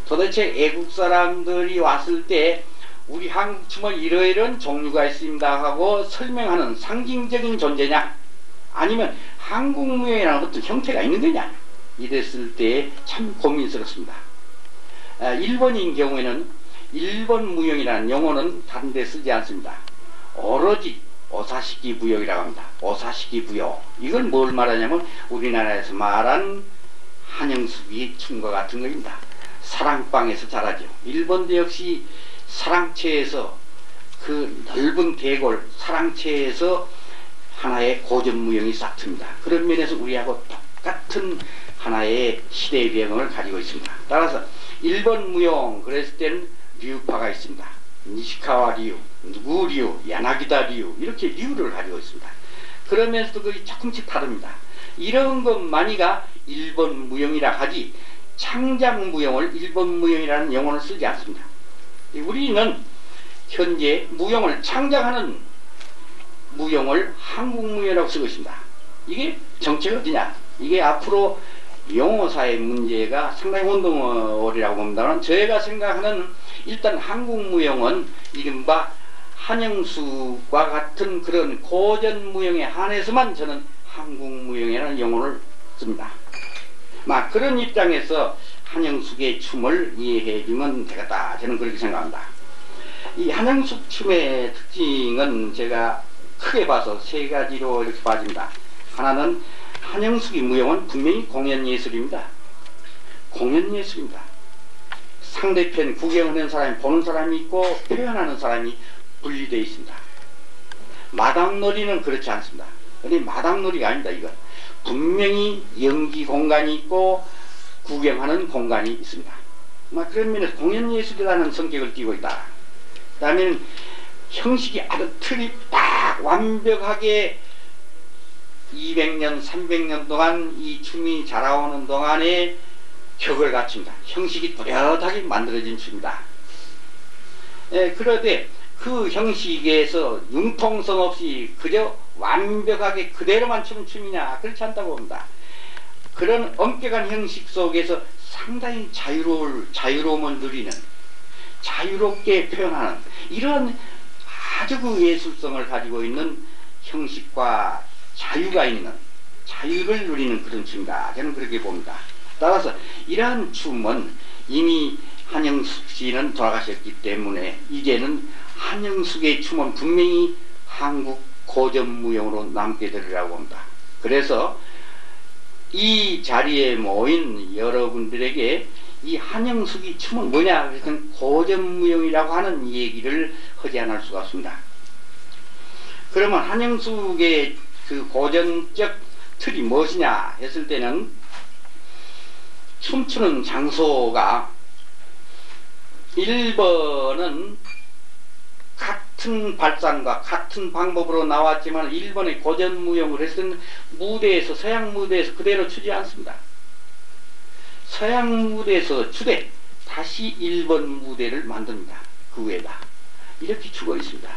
도대체 애국 사람들이 왔을 때 우리 한국춤은 이러이러한 종류가 있습니다 하고 설명하는 상징적인 존재냐? 아니면 한국무용이라는 어떤 형태가 있는 거냐? 이랬을 때 참 고민스럽습니다. 일본인 경우에는 일본 무용이라는 용어는 다른 데 쓰지 않습니다. 오로지 오사시키 무용이라고 합니다. 오사시키 무용. 이건 뭘 말하냐면 우리나라에서 말한 한영숙이 춤과 같은 것입니다. 사랑방에서 자라죠. 일본도 역시 사랑채에서 그 넓은 대골 사랑채에서 하나의 고전무용이 싹틉니다. 그런 면에서 우리하고 똑같은 하나의 시대의 배경을 가지고 있습니다. 따라서 일본 무용 그랬을 때는 류파가 있습니다. 니시카와 류, 누구 류, 야나기다 류 이렇게 류를 가지고 있습니다. 그러면서도 그게 조금씩 다릅니다. 이런 것만이가 일본 무용이라 하지 창작 무용을 일본 무용이라는 용어를 쓰지 않습니다. 우리는 현재 무용을 창작하는 무용을 한국 무용이라고 쓰고 있습니다. 이게 정체가 어디냐? 이게 앞으로 용어사의 문제가 상당히 혼동어리라고 봅니다만 저희가 생각하는 일단 한국 무용은 이른바 한영숙과 같은 그런 고전 무용에 한해서만 저는 한국 무용이라는 용어를 씁니다. 그런 입장에서 한영숙의 춤을 이해해 주면 되겠다. 저는 그렇게 생각합니다. 이 한영숙 춤의 특징은 제가 크게 봐서 세 가지로 이렇게 봐집니다. 하나는 한영숙의 무용은 분명히 공연예술입니다. 공연예술입니다. 상대편 구경하는 사람이 보는 사람이 있고 표현하는 사람이 분리되어 있습니다. 마당놀이는 그렇지 않습니다. 근데 마당놀이가 아닙니다. 이건 분명히 연기 공간이 있고 구경하는 공간이 있습니다. 그런 면에서 공연예술이라는 성격을 띠고 있다. 그 다음에는 형식이 아주 틀이 딱 완벽하게 200년, 300년 동안 이 춤이 자라오는 동안에 격을 갖춥니다. 형식이 뚜렷하게 만들어진 춤입니다. 그런데 그 형식에서 융통성 없이 그저 완벽하게 그대로만 추는 춤이냐? 그렇지 않다고 봅니다. 그런 엄격한 형식 속에서 상당히 자유로움을 누리는, 자유롭게 표현하는 이런 아주 그 예술성을 가지고 있는 형식과 자유가 있는, 자유를 누리는 그런 춤이다. 저는 그렇게 봅니다. 따라서 이러한 춤은 이미 한영숙 씨는 돌아가셨기 때문에 이제는 한영숙의 춤은 분명히 한국 고전무용으로 남게 되리라고 합니다. 그래서 이 자리에 모인 여러분들에게 이 한영숙이 춤은 뭐냐 그래서 고전무용이라고 하는 얘기를 하지 않을 수가 없습니다. 그러면 한영숙의 그 고전적 틀이 무엇이냐 했을 때는 춤추는 장소가 1번은 같은 발상과 같은 방법으로 나왔지만 1번의 고전무용을 했을 때는 무대에서 서양 무대에서 그대로 추지 않습니다. 서양 무대에서 추되 다시 1번 무대를 만듭니다. 그 위에다 이렇게 추고 있습니다.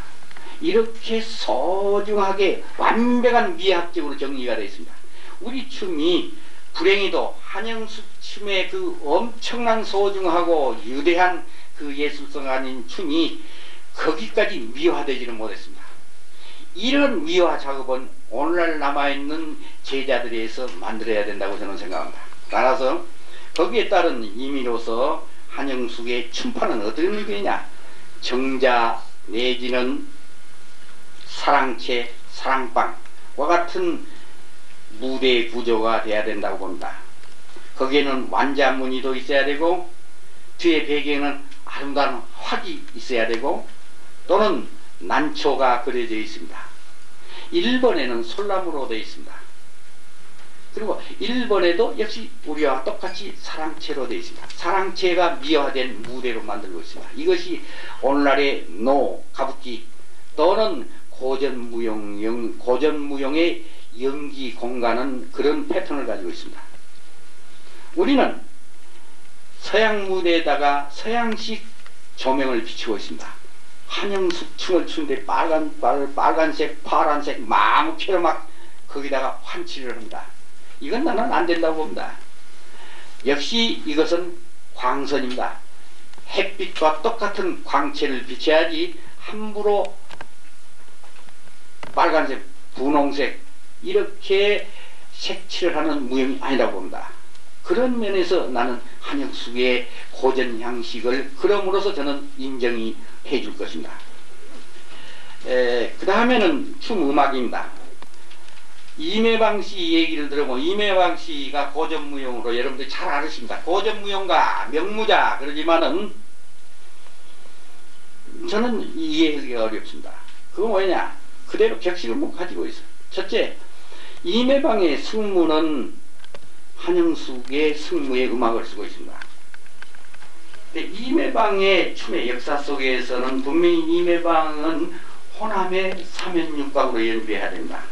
이렇게 소중하게 완벽한 미학적으로 정리가 되어 있습니다. 우리 춤이 불행히도 한영숙 춤의 그 엄청난 소중하고 유대한 그 예술성 아닌 춤이 거기까지 미화되지는 못했습니다. 이런 미화 작업은 오늘날 남아있는 제자들에서 만들어야 된다고 저는 생각합니다. 따라서 거기에 따른 의미로서 한영숙의 춤파는 어떤 의미냐, 정자 내지는 사랑채, 사랑방과 같은 무대 구조가 돼야 된다고 봅니다. 거기에는 완자무늬도 있어야 되고 뒤에 배경에는 아름다운 확이 있어야 되고 또는 난초가 그려져 있습니다. 1번에는 솔나무로 되어 있습니다. 그리고 1번에도 역시 우리와 똑같이 사랑채로 되어 있습니다. 사랑채가 미화된 무대로 만들고 있습니다. 이것이 오늘날의 가부키 또는 고전무용의 연기 공간은 그런 패턴을 가지고 있습니다. 우리는 서양 무대에다가 서양식 조명을 비추고 있습니다. 한영숙 춤을 추는데 빨간색, 파란색, 마무캐로 막 거기다가 환칠을 합니다. 이건 나는 안 된다고 봅니다. 역시 이것은 광선입니다. 햇빛과 똑같은 광채를 비춰야지 함부로 빨간색, 분홍색 이렇게 색칠을 하는 무용이 아니라고 봅니다. 그런 면에서 나는 한영숙의 고전 향식을 그럼으로써 저는 인정이 해줄 것입니다. 그 다음에는 춤 음악입니다. 이매방 씨 얘기를 들어보면 이매방 씨가 고전무용으로 여러분들이 잘 아십니다. 고전무용가, 명무자 그러지만은 저는 이해하기가 어렵습니다. 그거 뭐냐? 그대로 격식을 못 가지고 있어요. 첫째, 이매방의 승무는 한영숙의 승무의 음악을 쓰고 있습니다. 근데 이매방의 춤의 역사 속에서는 분명히 이매방은 호남의 삼연육박으로 연주해야 됩니다.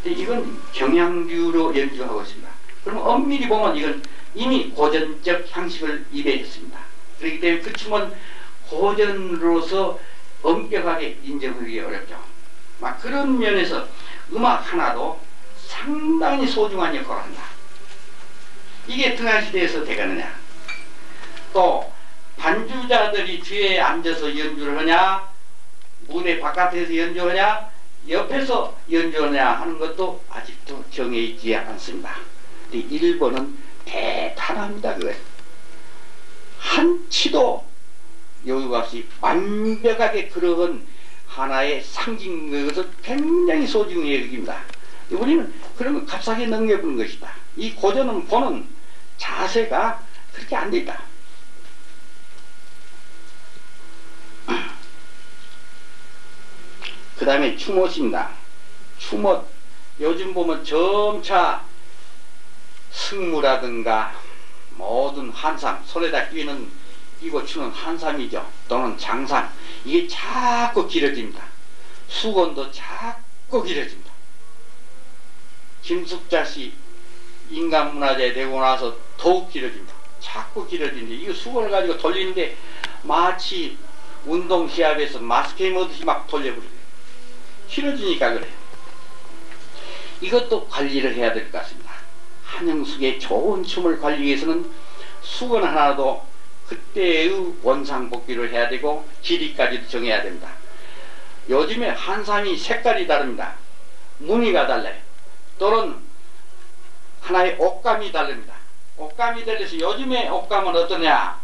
근데 이건 경양류로 연주하고 있습니다. 그럼 엄밀히 보면 이건 이미 고전적 향식을 입에했습니다. 그렇기 때문에 그 춤은 고전으로서 엄격하게 인정하기 어렵죠. 막 그런 면에서 음악 하나도 상당히 소중한 역할을 한다. 이게 등한시대에서 되겠느냐? 또 반주자들이 뒤에 앉아서 연주를 하냐, 무대 바깥에서 연주하냐, 옆에서 연주하냐 하는 것도 아직도 정해 있지 않습니다. 근데 1번은 대단합니다. 그거예요. 한치도 여유가 없이 완벽하게 그러한 하나의 상징에서 굉장히 소중히 여깁니다. 우리는 그런 걸 값싸게 넘겨보는 것이다. 이 고전은 보는 자세가 그렇게 안 된다. 그 다음에 춤옷입니다. 춤옷 요즘 보면 점차 승무라든가 모든 한삼 손에다 끼고 추는 한삼이죠. 또는 장삼 이게 자꾸 길어집니다. 수건도 자꾸 길어집니다. 김숙자 씨 인간문화재 되고 나서 더욱 길어집니다. 자꾸 길어지는데 이거 수건을 가지고 돌리는데 마치 운동시합에서 마스케임 하듯이 막 돌려버려요. 길어지니까 그래요. 이것도 관리를 해야 될 것 같습니다. 한영숙의 좋은 춤을 관리하기 위해서는 수건 하나도 그때의 원상복귀를 해야 되고 길이까지도 정해야 됩니다. 요즘에 한삼이 색깔이 다릅니다. 무늬가 달라요. 또는 하나의 옷감이 다릅니다. 옷감이 들려서 요즘에 옷감은 어떠냐?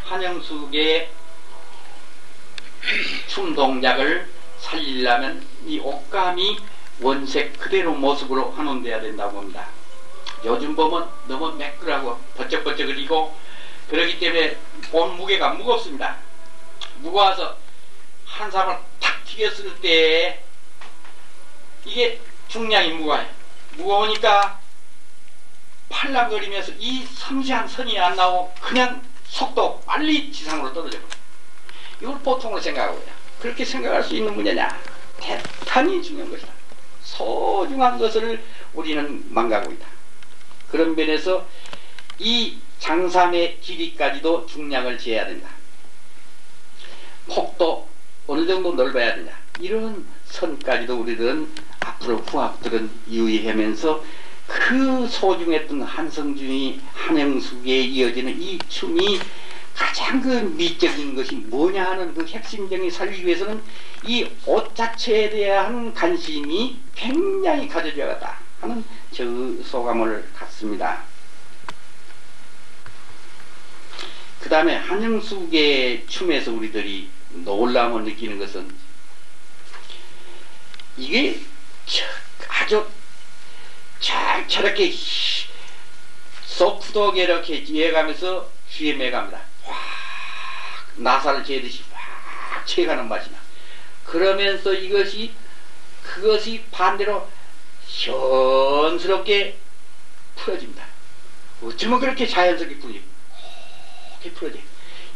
한영숙의 춤 동작을 살리려면 이 옷감이 원색 그대로 모습으로 환원돼야 된다고 합니다. 요즘 보면 너무 매끌하고 버쩍버쩍거리고 그렇기 때문에 본 무게가 무겁습니다. 무거워서 한 사람을 탁 튀겼을 때 이게 중량이 무거워요. 무거우니까 팔랑거리면서 이 섬세한 선이 안 나오고 그냥 속도 빨리 지상으로 떨어져 버려요. 이걸 보통으로 생각하고요. 그렇게 생각할 수 있는 문제냐? 대단히 중요한 것이다. 소중한 것을 우리는 망가하고 있다. 그런 면에서 이 장삼의 길이까지도 중량을 재야 된다. 폭도 어느 정도 넓어야 되냐. 이런 선까지도 우리들은 앞으로 후학들은 유의하면서 그 소중했던 한성준이 한영숙에 이어지는 이 춤이 가장 그 미적인 것이 뭐냐 하는 그 핵심적인 살리기 위해서는 이 옷 자체에 대한 관심이 굉장히 가져져야겠다 하는 저 소감을 갖습니다. 그 다음에 한영숙의 춤에서 우리들이 놀라움을 느끼는 것은 이게 아주 저렇게 소프도게 이렇게 이어가면서 귀에 매갑니다. 확 나사를 재듯이 확 채가는 맛이 나. 그러면서 그것이 반대로 시원스럽게 풀어집니다. 어쩌면 그렇게 자연스럽게 풀어지고 그렇게 풀어져요.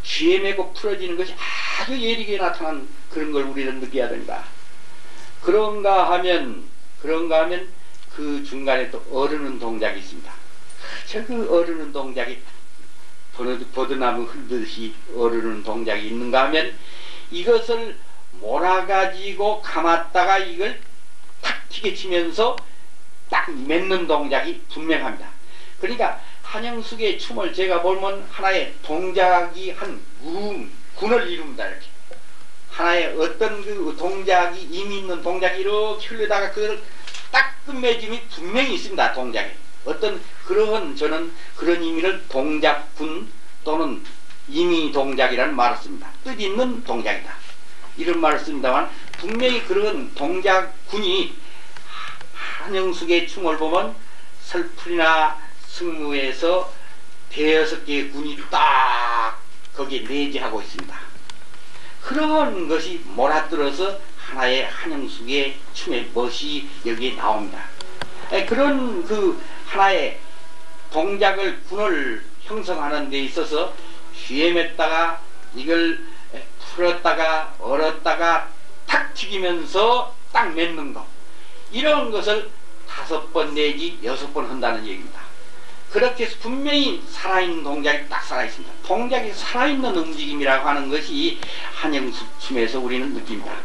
귀에 매고 풀어지는 것이 아주 예리하게 나타난 그런 걸 우리는 느껴야 된다. 그런가 하면 그 중간에 또 어르는 동작이 있습니다. 저 그 어르는 동작이 버드나무 흔들듯이 어르는 동작이 있는가 하면 이것을 몰아가지고 감았다가 이걸 탁 튀겨치면서 딱 맺는 동작이 분명합니다. 그러니까 한영숙의 춤을 제가 보면 하나의 동작이 한 군을 이룹니다. 이렇게 하나의 어떤 그 동작이 의미 있는 동작이 이렇게 흘러다가 그걸 딱 끝맺음이 분명히 있습니다. 동작에 어떤 그러한 저는 그런 의미를 동작군 또는 의미 동작이라는 말을 씁니다. 뜻 있는 동작이다 이런 말을 씁니다만 분명히 그런 동작군이 한영숙의 춤을 보면 설풀이나 승무에서 대여섯 개의 군이 딱 거기에 내재하고 있습니다. 그런 것이 몰아들어서 하나의 한영숙의 춤의 멋이 여기에 나옵니다. 그런 그 하나의 동작을 군을 형성하는 데 있어서 귀에 맸다가 이걸 풀었다가 얼었다가 탁 튀기면서 딱 맺는 것 이런 것을 5번 내지 6번 한다는 얘기입니다. 그렇게 해서 분명히 살아있는 동작이 딱 살아있습니다. 동작이 살아있는 움직임이라고 하는 것이 한영숙 춤에서 우리는 느낍니다.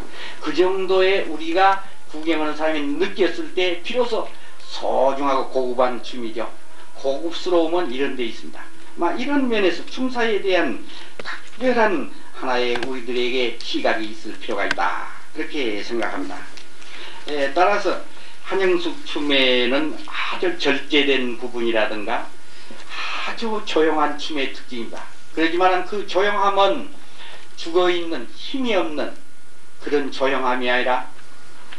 그 정도의 우리가 구경하는 사람이 느꼈을 때 비로소 소중하고 고급한 춤이죠. 고급스러움은 이런 데 있습니다. 이런 면에서 춤사에 대한 특별한 하나의 우리들에게 시각이 있을 필요가 있다 그렇게 생각합니다. 따라서 한영숙 춤에는 아주 절제된 부분이라든가 아주 조용한 춤의 특징입니다. 그렇지만 그 조용함은 죽어있는 힘이 없는 그런 조용함이 아니라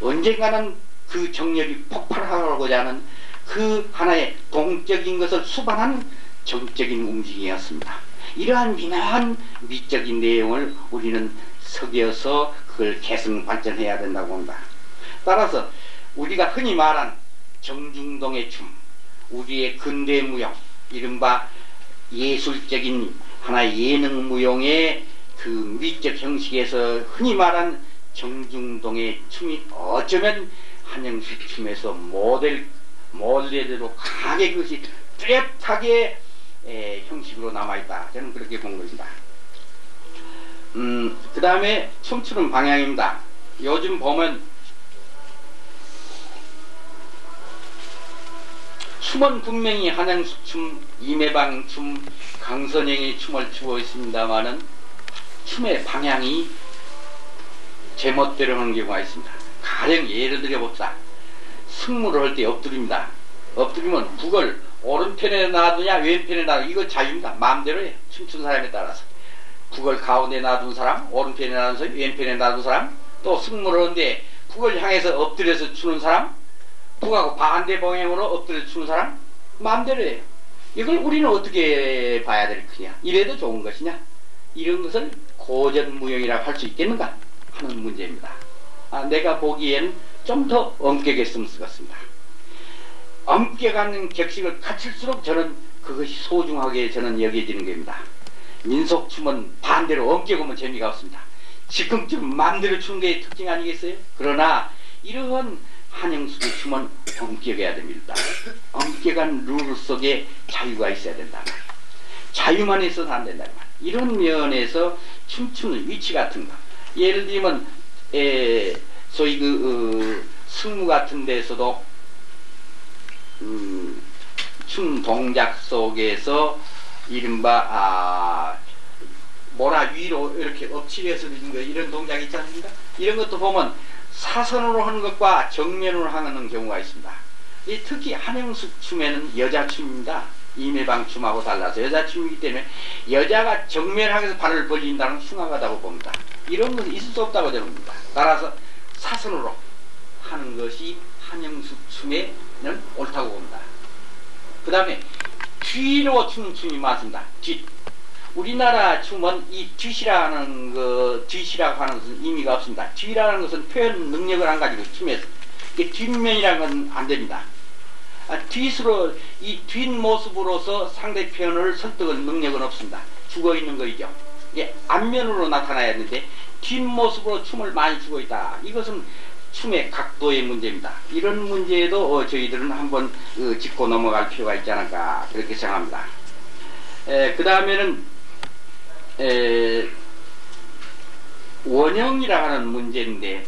언젠가는 그 정열이 폭발하고자 하는 그 하나의 동적인 것을 수반한 정적인 움직임이었습니다. 이러한 미묘한 미적인 내용을 우리는 새겨서 그걸 개성 발전해야 된다고 합니다. 따라서 우리가 흔히 말한 정중동의 춤, 우리의 근대 무용, 이른바 예술적인 하나의 예능 무용의 그 미적 형식에서 흔히 말한 정중동의 춤이 어쩌면 한영숙 춤에서 모델대로 강하게 그것이 뚜렷하게 형식으로 남아있다. 저는 그렇게 본 것입니다. 그 다음에 춤추는 방향입니다. 요즘 보면 춤은 분명히 한영숙 춤, 이매방 춤, 강선영의 춤을 추고 있습니다만은 춤의 방향이 제멋대로 하는 경우가 있습니다. 가령 예를 들어 봅시다. 승무를 할 때 엎드립니다. 엎드리면 북을 오른편에 놔두냐 왼편에 놔두냐 이거 자유입니다. 마음대로 해요. 춤추는 사람에 따라서. 북을 가운데 놔둔 사람, 오른편에 놔둔 사람, 왼편에 놔둔 사람, 또 승무를 하는데 북을 향해서 엎드려서 추는 사람, 북하고 반대 방향으로 엎드려서 추는 사람, 마음대로 해요. 이걸 우리는 어떻게 봐야 될 거냐? 이래도 좋은 것이냐? 이런 것을 고전무용이라고 할 수 있겠는가? 하는 문제입니다. 내가 보기엔 좀 더 엄격했으면 쓰겠습니다. 엄격한 격식을 갖출수록 저는 그것이 소중하게 저는 여겨지는 겁니다. 민속춤은 반대로 엄격하면 재미가 없습니다. 지금쯤 마음대로 추는 게 특징 아니겠어요? 그러나 이러한 한영숙의 춤은 엄격해야 됩니다. 엄격한 룰 속에 자유가 있어야 된다. 자유만 있어서 안 된다. 이런 면에서 춤추는 위치 같은 거. 예를 들면 소위 승무 같은 데서도 춤 동작 속에서 이른바 모라 위로 이렇게 엎치려서 있는 거 이런 동작이 있지 않습니까? 이런 것도 보면 사선으로 하는 것과 정면으로 하는 경우가 있습니다. 특히 한영숙 춤에는 여자 춤입니다. 임해방 춤하고 달라서 여자 춤이기 때문에 여자가 정면하게서 발을 벌린다는 건 흉악하다고 봅니다. 이런 것은 있을 수 없다고 저는 봅니다. 따라서 사선으로 하는 것이 한영숙 춤에는 옳다고 봅니다. 그 다음에 뒤로 추는 춤이 많습니다. 뒤. 우리나라 춤은 이 뒤시라는 뒤시라고 하는 것은 의미가 없습니다. 뒤라는 것은 표현 능력을 안 가지고 춤에서 뒷면이라는 건 안 됩니다. 뒤로 이 뒷모습으로서 상대편을 설득할 능력은 없습니다. 죽어 있는 거이죠. 이게 앞면으로 나타나야 하는데 뒷모습으로 춤을 많이 추고 있다. 이것은 춤의 각도의 문제입니다. 이런 문제에도 저희들은 한번 짚고 넘어갈 필요가 있지 않을까 그렇게 생각합니다. 그 다음에는 원형이라 하는 문제인데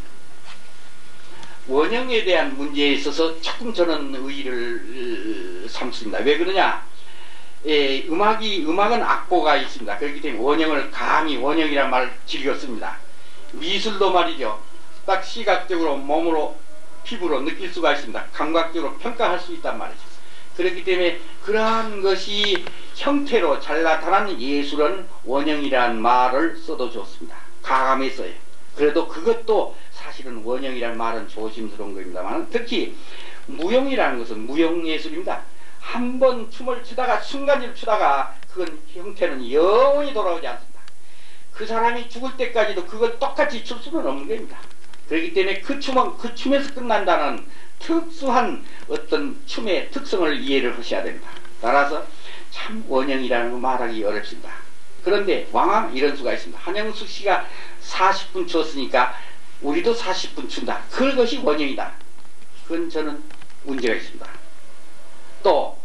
원형에 대한 문제에 있어서 조금 저는 의의를 삼습니다. 왜 그러냐? 음악은 악보가 있습니다. 그렇기 때문에 원형을 감히 원형이란 말을 즐겼습니다. 미술도 말이죠. 딱 시각적으로 몸으로 피부로 느낄 수가 있습니다. 감각적으로 평가할 수 있단 말이죠. 그렇기 때문에 그러한 것이 형태로 잘 나타나는 예술은 원형이라는 말을 써도 좋습니다. 가감했어요. 그래도 그것도 사실은 원형이라는 말은 조심스러운 겁니다만 특히 무용이라는 것은 무용예술입니다. 한 번 춤을 추다가 순간적으로 추다가 그건 형태는 영원히 돌아오지 않습니다. 그 사람이 죽을 때까지도 그걸 똑같이 출 수는 없는 겁니다. 그렇기 때문에 그 춤은 그 춤에서 끝난다는 특수한 어떤 춤의 특성을 이해를 하셔야 됩니다. 따라서 참 원형이라는 거 말하기 어렵습니다. 그런데 왕왕 이런 수가 있습니다. 한영숙 씨가 40분 추었으니까 우리도 40분 춘다. 그것이 원형이다. 그건 저는 문제가 있습니다. 또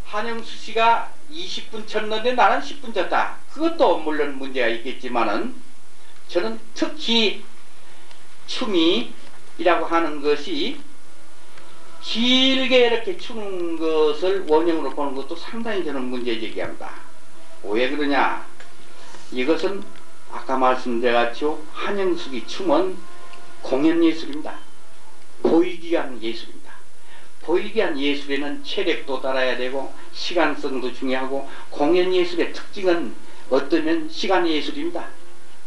한영숙 씨가 20분 쳤는데 나는 10분 쳤다. 그것도 물론 문제가 있겠지만은 저는 특히 춤이라고 하는 것이 길게 이렇게 추는 것을 원형으로 보는 것도 상당히 저는 문제제기합니다. 왜 그러냐? 이것은 아까 말씀드렸죠. 한영숙이 춤은 공연예술입니다. 보이기 위한 예술입니다. 보이기 위한 예술에는 체력도 따라야 되고 시간성도 중요하고 공연예술의 특징은 어떠면 시간예술입니다.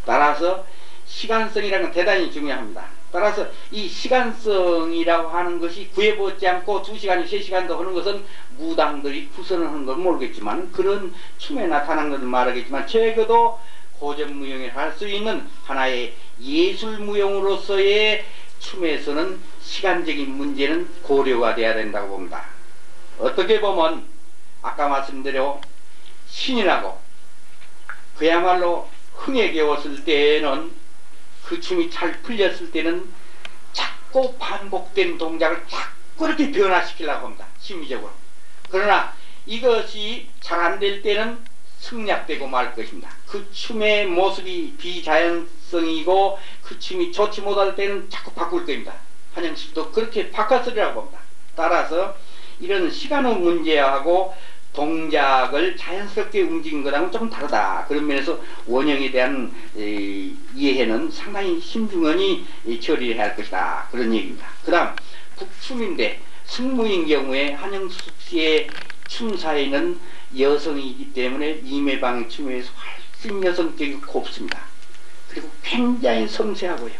따라서 시간성이라는 건 대단히 중요합니다. 따라서 이 시간성이라고 하는 것이 구애받지 않고 2시간, 3시간도 하는 것은 무당들이 구선을 하는 건 모르겠지만 그런 춤에 나타난 것을 말하겠지만 적어도 고전무용을 할 수 있는 하나의 예술무용으로서의 춤에서는 시간적인 문제는 고려가 돼야 된다고 봅니다. 어떻게 보면 아까 말씀드려 신이라고 그야말로 흥에 겨웠을 때는 그 춤이 잘 풀렸을 때는 자꾸 반복된 동작을 자꾸 이렇게 변화시키려고 합니다. 심리적으로. 그러나 이것이 잘 안 될 때는 승략되고 말 것입니다. 그 춤의 모습이 비자연성이고 그 춤이 좋지 못할 때는 자꾸 바꿀 겁니다. 한영숙도 그렇게 바꿨으리라고 봅니다. 따라서 이런 시간의 문제하고 동작을 자연스럽게 움직인 것하고는 좀 다르다. 그런 면에서 원형에 대한 이해는 상당히 신중하니 처리해야 할 것이다. 그런 얘기입니다. 그 다음 북춤인데 승무인 경우에 한영숙 씨의 춤사에는 여성이기 때문에 이매방 춤에서 훨씬 여성적이고 곱습니다. 그리고 굉장히 섬세하고요.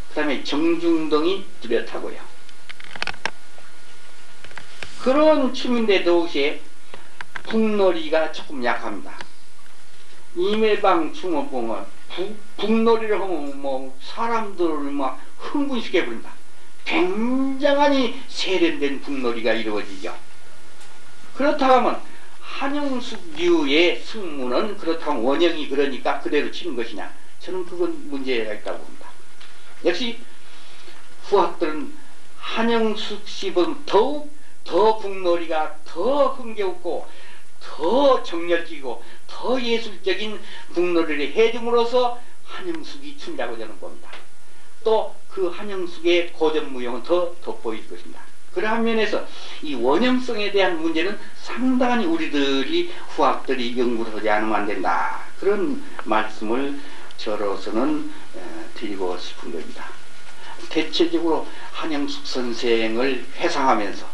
그 다음에 정중동이 뚜렷하고요. 그런 춤인데 동시에 북놀이가 조금 약합니다. 이매방 춤을 보면 북놀이를 하면 뭐 사람들을 막 흥분시켜 버린다. 굉장히 세련된 북놀이가 이루어지죠. 그렇다고 하면 한영숙류의 승무는 그렇다면 원형이 그러니까 그대로 치는 것이냐? 저는 그건 문제가 있다고 봅니다. 역시 후학들은 한영숙 씨보다 더욱 더 북놀이가 더 흥겨웠고 더 정열적이고 더 예술적인 북놀이를 해줌으로써 한영숙이 춘다고 저는 봅니다. 또 그 한영숙의 고전무용은 더 돋보일 것입니다. 그러한 면에서 이 원형성에 대한 문제는 상당히 우리들이 후학들이 연구를 하지 않으면 안 된다. 그런 말씀을 저로서는 드리고 싶은 겁니다. 대체적으로 한영숙 선생을 회상하면서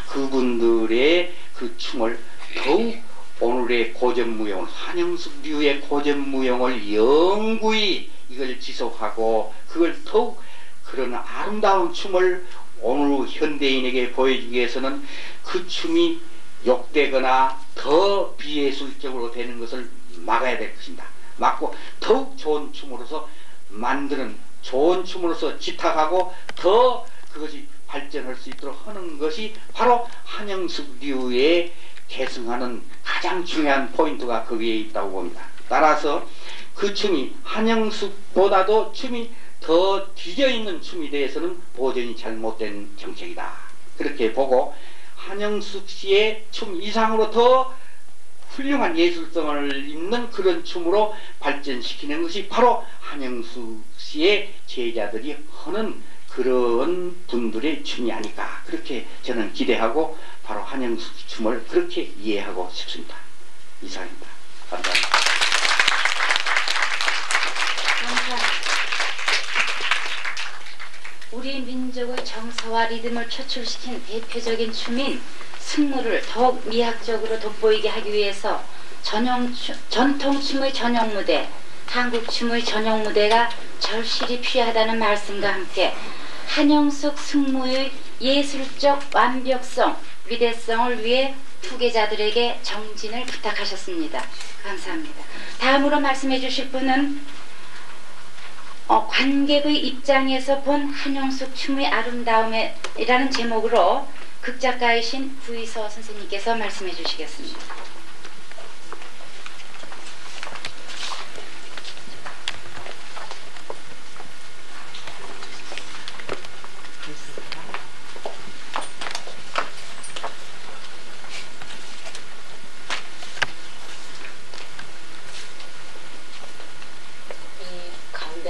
그분들의 그 춤을 더욱 오늘의 고전무용, 한영숙류의 고전무용을 영구히 이걸 지속하고 그걸 더욱 그런 아름다운 춤을 오늘 현대인에게 보여주기 위해서는 그 춤이 욕되거나 더 비예술적으로 되는 것을 막아야 될 것입니다. 막고 더욱 좋은 춤으로서 만드는 좋은 춤으로서 지탁하고 더 그것이 발전할 수 있도록 하는 것이 바로 한영숙류의 계승하는 가장 중요한 포인트가 거기에 있다고 봅니다. 따라서 그 춤이 한영숙보다도 춤이 더 뒤져있는 춤에 대해서는 보전이 잘못된 정책이다. 그렇게 보고 한영숙 씨의 춤 이상으로 더 훌륭한 예술성을 있는 그런 춤으로 발전시키는 것이 바로 한영숙 씨의 제자들이 하는 그런 분들의 춤이 아닐까. 그렇게 저는 기대하고 바로 한영숙 춤을 그렇게 이해하고 싶습니다. 이상입니다. 감사합니다. 감사합니다. 우리 민족의 정서와 리듬을 표출시킨 대표적인 춤인 승무를 더욱 미학적으로 돋보이게 하기 위해서 전통춤의 전용 무대, 한국춤의 전용 무대가 절실히 필요하다는 말씀과 함께 한영숙 승무의 예술적 완벽성, 위대성을 위해 후계자들에게 정진을 부탁하셨습니다. 감사합니다. 다음으로 말씀해 주실 분은 관객의 입장에서 본 한영숙 춤의 아름다움이라는 제목으로 극작가이신 구이서 선생님께서 말씀해 주시겠습니다.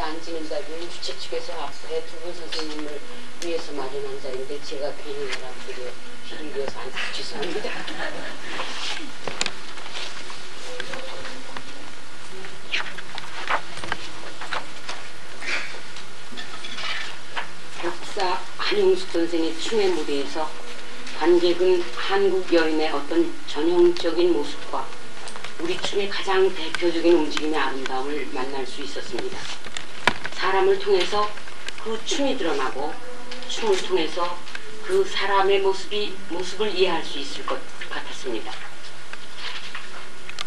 앉는 자리는 주최 측에서 앞서에 두 분 선생님을 위해서 마련한 자리인데 제가 괜히 사람들이 비를 위해서 앉아서 죄송합니다. 박사 한영숙 선생의 춤의 무대에서 관객은 한국 여인의 어떤 전형적인 모습과 우리 춤의 가장 대표적인 움직임의 아름다움을 만날 수 있었습니다. 사람을 통해서 그 춤이 드러나고 춤을 통해서 그 사람의 모습을 이해할 수 있을 것 같았습니다.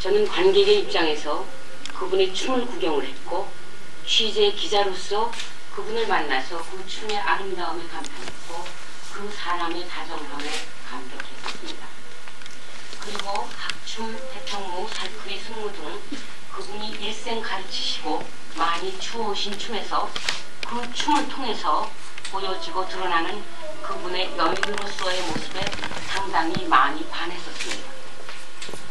저는 관객의 입장에서 그분의 춤을 구경을 했고 취재 기자로서 그분을 만나서 그 춤의 아름다움에 감탄했고 그 사람의 다정함에 감격했습니다. 그리고 학춤, 태평무, 살크리, 승무 등 그분이 일생 가르치시고 많이 추어오신 춤에서 그 춤을 통해서 보여지고 드러나는 그분의 여인으로서의 모습에 상당히 많이 반했었습니다.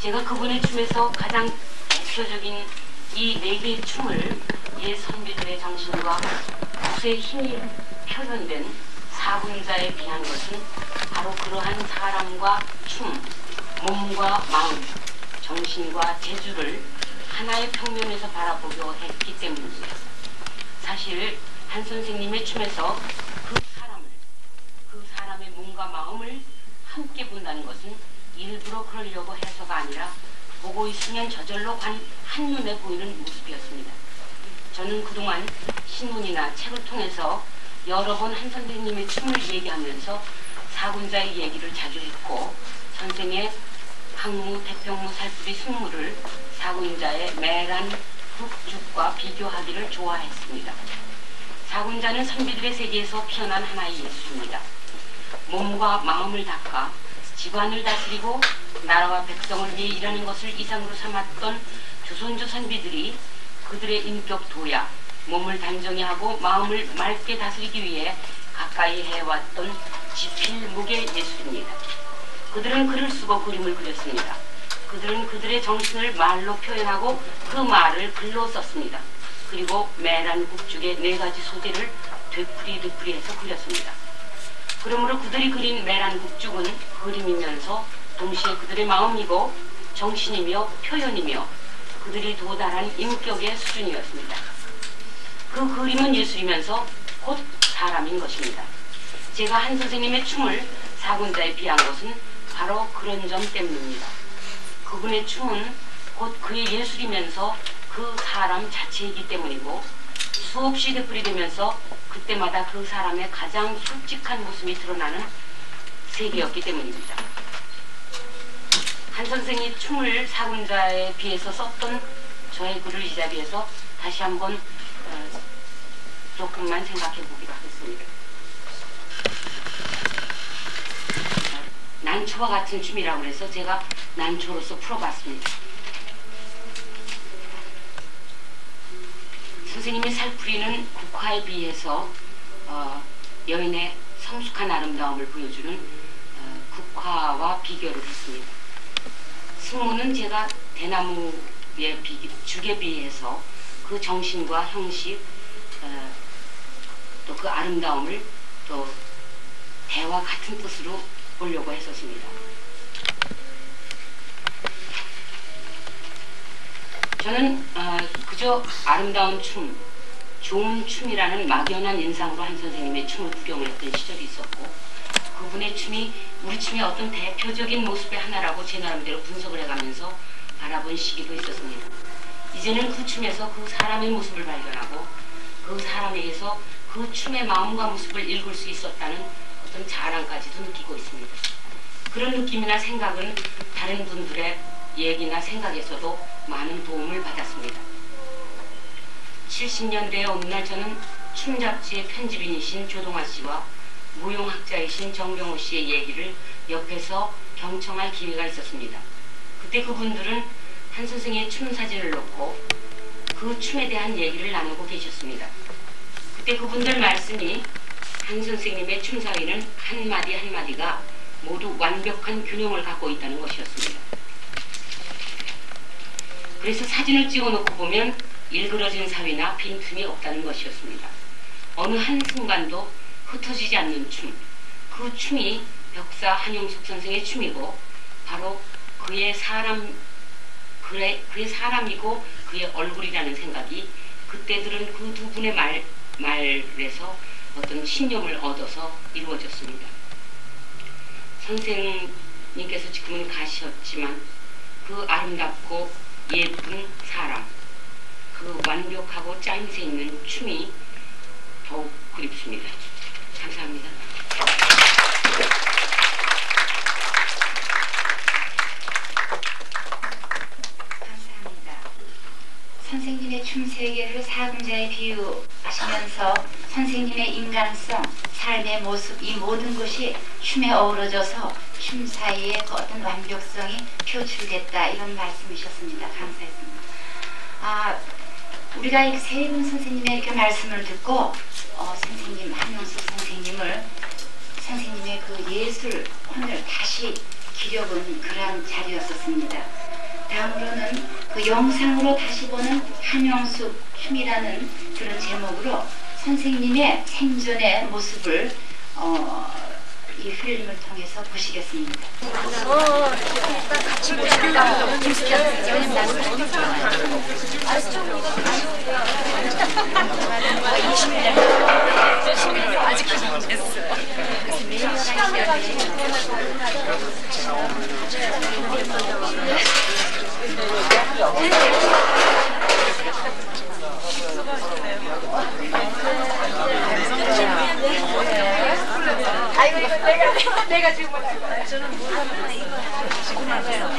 제가 그분의 춤에서 가장 대표적인 이 네 개의 춤을 옛 선비들의 정신과 구세의 힘이 표현된 사분자에 비한 것은 바로 그러한 사람과 춤, 몸과 마음, 정신과 재주를 하나의 평면에서 바라보려 했기 때문입니다. 사실 한 선생님의 춤에서 그 사람의 몸과 몸과 마음을 함께 본다는 것은 일부러 그러려고 해서가 아니라 보고 있으면 저절로 한눈에 보이는 모습이었습니다. 저는 그동안 신문이나 책을 통해서 여러 번 한 선생님의 춤을 얘기하면서 사군자의 얘기를 자주 했고, 선생의 항무, 태평무, 살풀이, 승무를 사군자의 매란, 흑죽과 비교하기를 좋아했습니다. 사군자는 선비들의 세계에서 피어난 하나의 예술입니다. 몸과 마음을 닦아 집안을 다스리고 나라와 백성을 위해 일하는 것을 이상으로 삼았던 조선조 선비들이 그들의 인격 도야, 몸을 단정히 하고 마음을 맑게 다스리기 위해 가까이 해왔던 지필무게 예술입니다. 그들은 글을 쓰고 그림을 그렸습니다. 그들은 그들의 정신을 말로 표현하고 그 말을 글로 썼습니다. 그리고 매란 국죽의 4가지 소재를 되풀이해서 그렸습니다. 그러므로 그들이 그린 매란 국죽은 그림이면서 동시에 그들의 마음이고 정신이며 표현이며 그들이 도달한 인격의 수준이었습니다. 그 그림은 예술이면서 곧 사람인 것입니다. 제가 한 선생님의 춤을 사군자에 비한 것은 바로 그런 점 때문입니다. 그분의 춤은 곧 그의 예술이면서 그 사람 자체이기 때문이고 수없이 되풀이되면서 그때마다 그 사람의 가장 솔직한 모습이 드러나는 세계였기 때문입니다. 한 선생이 춤을 사군자에 비해서 썼던 저의 글을 이 자리에서 다시 한번 조금만 생각해 보기로 하겠습니다. 난초와 같은 춤이라고 해서 제가 난초로서 풀어봤습니다. 선생님의 살풀이는 국화에 비해서 여인의 성숙한 아름다움을 보여주는 국화와 비교를 했습니다. 승무는 제가 대나무의 죽에 비해서 그 정신과 형식 또 그 아름다움을 또 대와 같은 뜻으로 보려고 했었습니다. 저는 그저 아름다운 춤, 좋은 춤이라는 막연한 인상으로 한 선생님의 춤을 구경을 했던 시절이 있었고, 그분의 춤이 우리 춤의 어떤 대표적인 모습의 하나라고 제 나름대로 분석을 해가면서 바라본 시기도 있었습니다. 이제는 그 춤에서 그 사람의 모습을 발견하고 그 사람에게서 그 춤의 마음과 모습을 읽을 수 있었다는 어떤 자랑까지도 느끼고 있습니다. 그런 느낌이나 생각은 다른 분들의 얘기나 생각에서도 많은 도움을 받았습니다. 70년대의 어느 날 저는 춤 잡지의 편집인이신 조동아 씨와 무용학자이신 정병호 씨의 얘기를 옆에서 경청할 기회가 있었습니다. 그때 그분들은 한 선생의 춤 사진을 놓고 그 춤에 대한 얘기를 나누고 계셨습니다. 그때 그분들 말씀이 한 선생님의 춤 사위는 한마디 한마디가 모두 완벽한 균형을 갖고 있다는 것이었습니다. 그래서 사진을 찍어놓고 보면 일그러진 사위나 빈틈이 없다는 것이었습니다. 어느 한순간도 흩어지지 않는 춤, 그 춤이 벽사 한용숙 선생의 춤이고 바로 그의 사람이고 그의 얼굴이라는 생각이 그때 들은 그 두 분의 말에서 어떤 신념을 얻어서 이루어졌습니다. 선생님께서 지금은 가셨지만 그 아름답고 예쁜 사람, 그 완벽하고 짜임새 있는 춤이 더욱 그립습니다. 감사합니다. 감사합니다. 선생님의 춤 세계를 사군자에 비유하시면서 선생님의 인간성, 삶의 모습, 이 모든 것이 춤에 어우러져서 춤 사이에 그 어떤 완벽성이 표출됐다, 이런 말씀이셨습니다. 감사했습니다. 우리가 이 세 분 선생님의 이렇게 말씀을 듣고 선생님 한용숙 선생님의 그 예술 혼을 다시 기려본 그런 자리였었습니다. 다음으로는 그 영상으로 다시 보는 한용숙 춤이라는 그런 제목으로 선생님의 생전의 모습을 이 필름을 통해서 보시겠습니다. 같이 보시니까 김숙현 나는 20년 아직 안 됐어요. 아이고 이거 내가 지금 저는 뭐하나 이거 지금 하세요.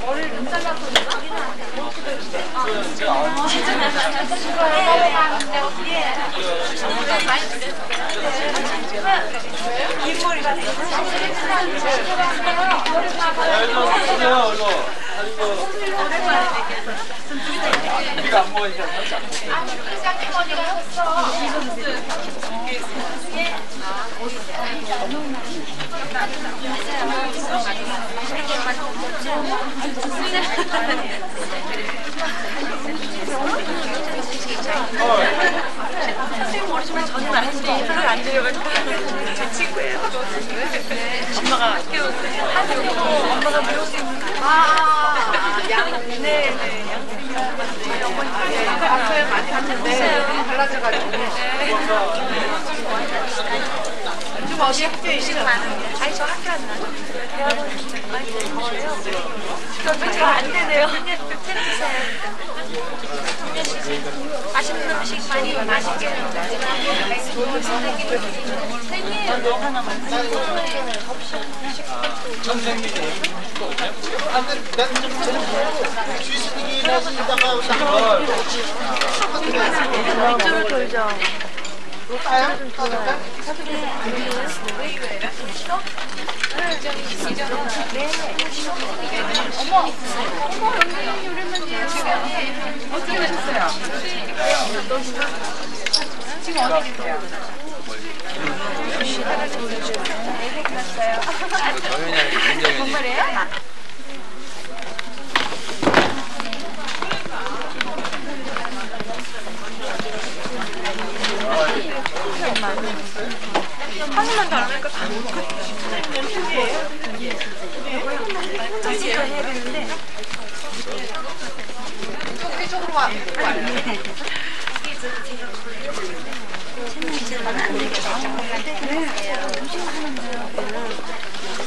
머리를 눈 잘랐거든요. 긴 머리가 네가 안 먹으니까 회장님 어디가 였어? 선생님 머리 좀 전혀 안 했는데 오늘 안 들여가지고 제 친구예요. 엄마가 하늘이고 엄마가 무용수 네네 저희 어머니 앞에 많이 갔는데 달라져가지고 좀 어디 학교에 있어요? 아니 저 학교 안 나요. 대학원 저도 잘안 되네요. 맛있는 음식 많이 맛있게 선생님 하나만 선생님이 이쪽으로 돌죠. 어머, 연기님 오랜만이에요. 어떻게 되셨어요? 지금 어디 계세요? 정말이에요? 한번만 더 안 할까? 다 연습이에요? 혼자 제가 해야 되는데 이쪽으로 와.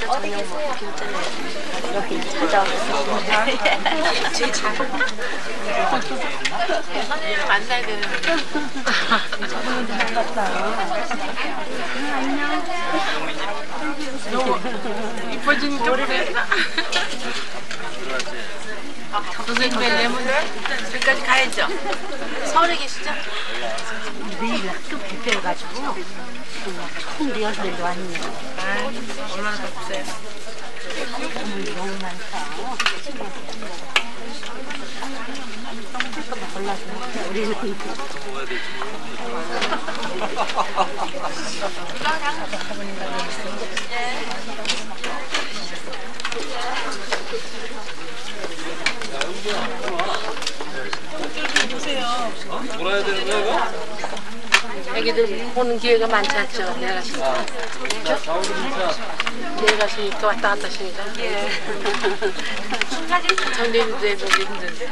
어디 계세요? 여기 찾아왔어요. 제 집. 선생님을 만나야 되는데. 저번에 반갑다. 안녕. 너무 이뻐진 쪽으로. 선생님 내문을 여기까지 가야죠. 서울에 계시죠? 내일 학교 발표해가지고 총 리허설도 왔네요. 아, 얼마나 바쁘세요? 너무 많다. 몰라서 우리는 돌아야 되는 거야 이거? 애기들 보는 기회가 많지 않죠. 내일 가시니까. 내일 가시니까 왔다 갔다 하시니까. 예. 정대리도 해보기 힘든데.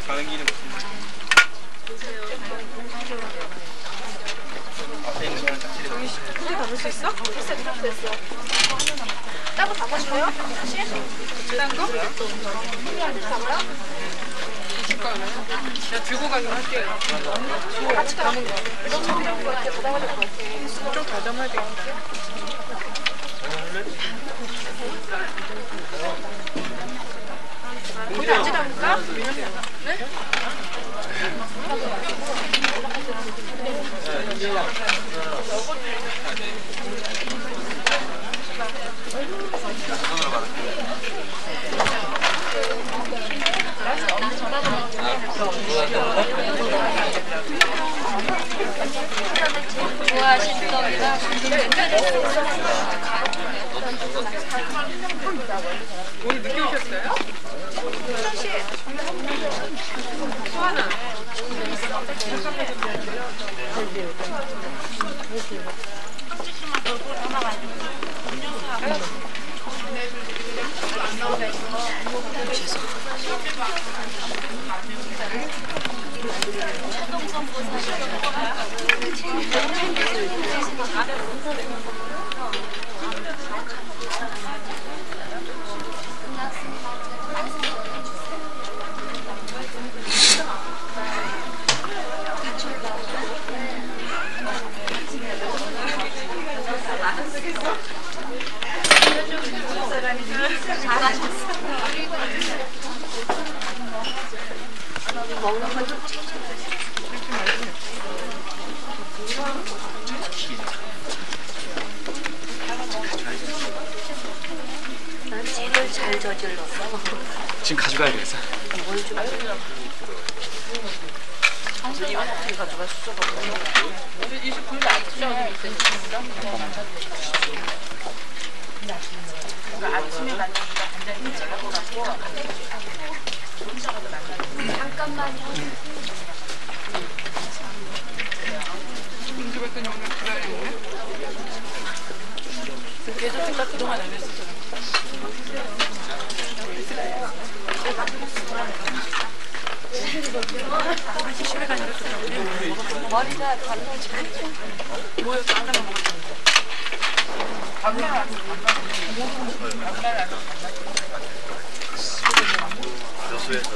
가는 길에 앞에 있는 거랑 같이 근데 담을 수 있어? 됐어. 따로 담아줘요? 다시? 딴 거? 담아요? 제가 들고 가긴 할게요. 같이 담은 거. 너무 담은 거 같아. 더 담아야 될 것 같아. 좀 더 담아야 되겠다. 거기 앉으라니까? 네? 아, 오늘 늦게 오셨어요? 수아나. 먹는 건좀 난 제일 잘 저질렀어. 지금 가져가야 되겠어. 뭘 좀. 이거 어떻게 가져갈 수가 없네. 29일 안 투자하는 게 있으니까. 그러니까 아침에 만나니까 간장이 제가 갖고 잠깐만요. 은주 같은 경우는 그래야겠네. 계속 생각 그동안 안 했었잖아. 머리가 달라져. 뭐였어? 하나만 먹었는데. 반말 안 해. 반말 안 해. 여수에서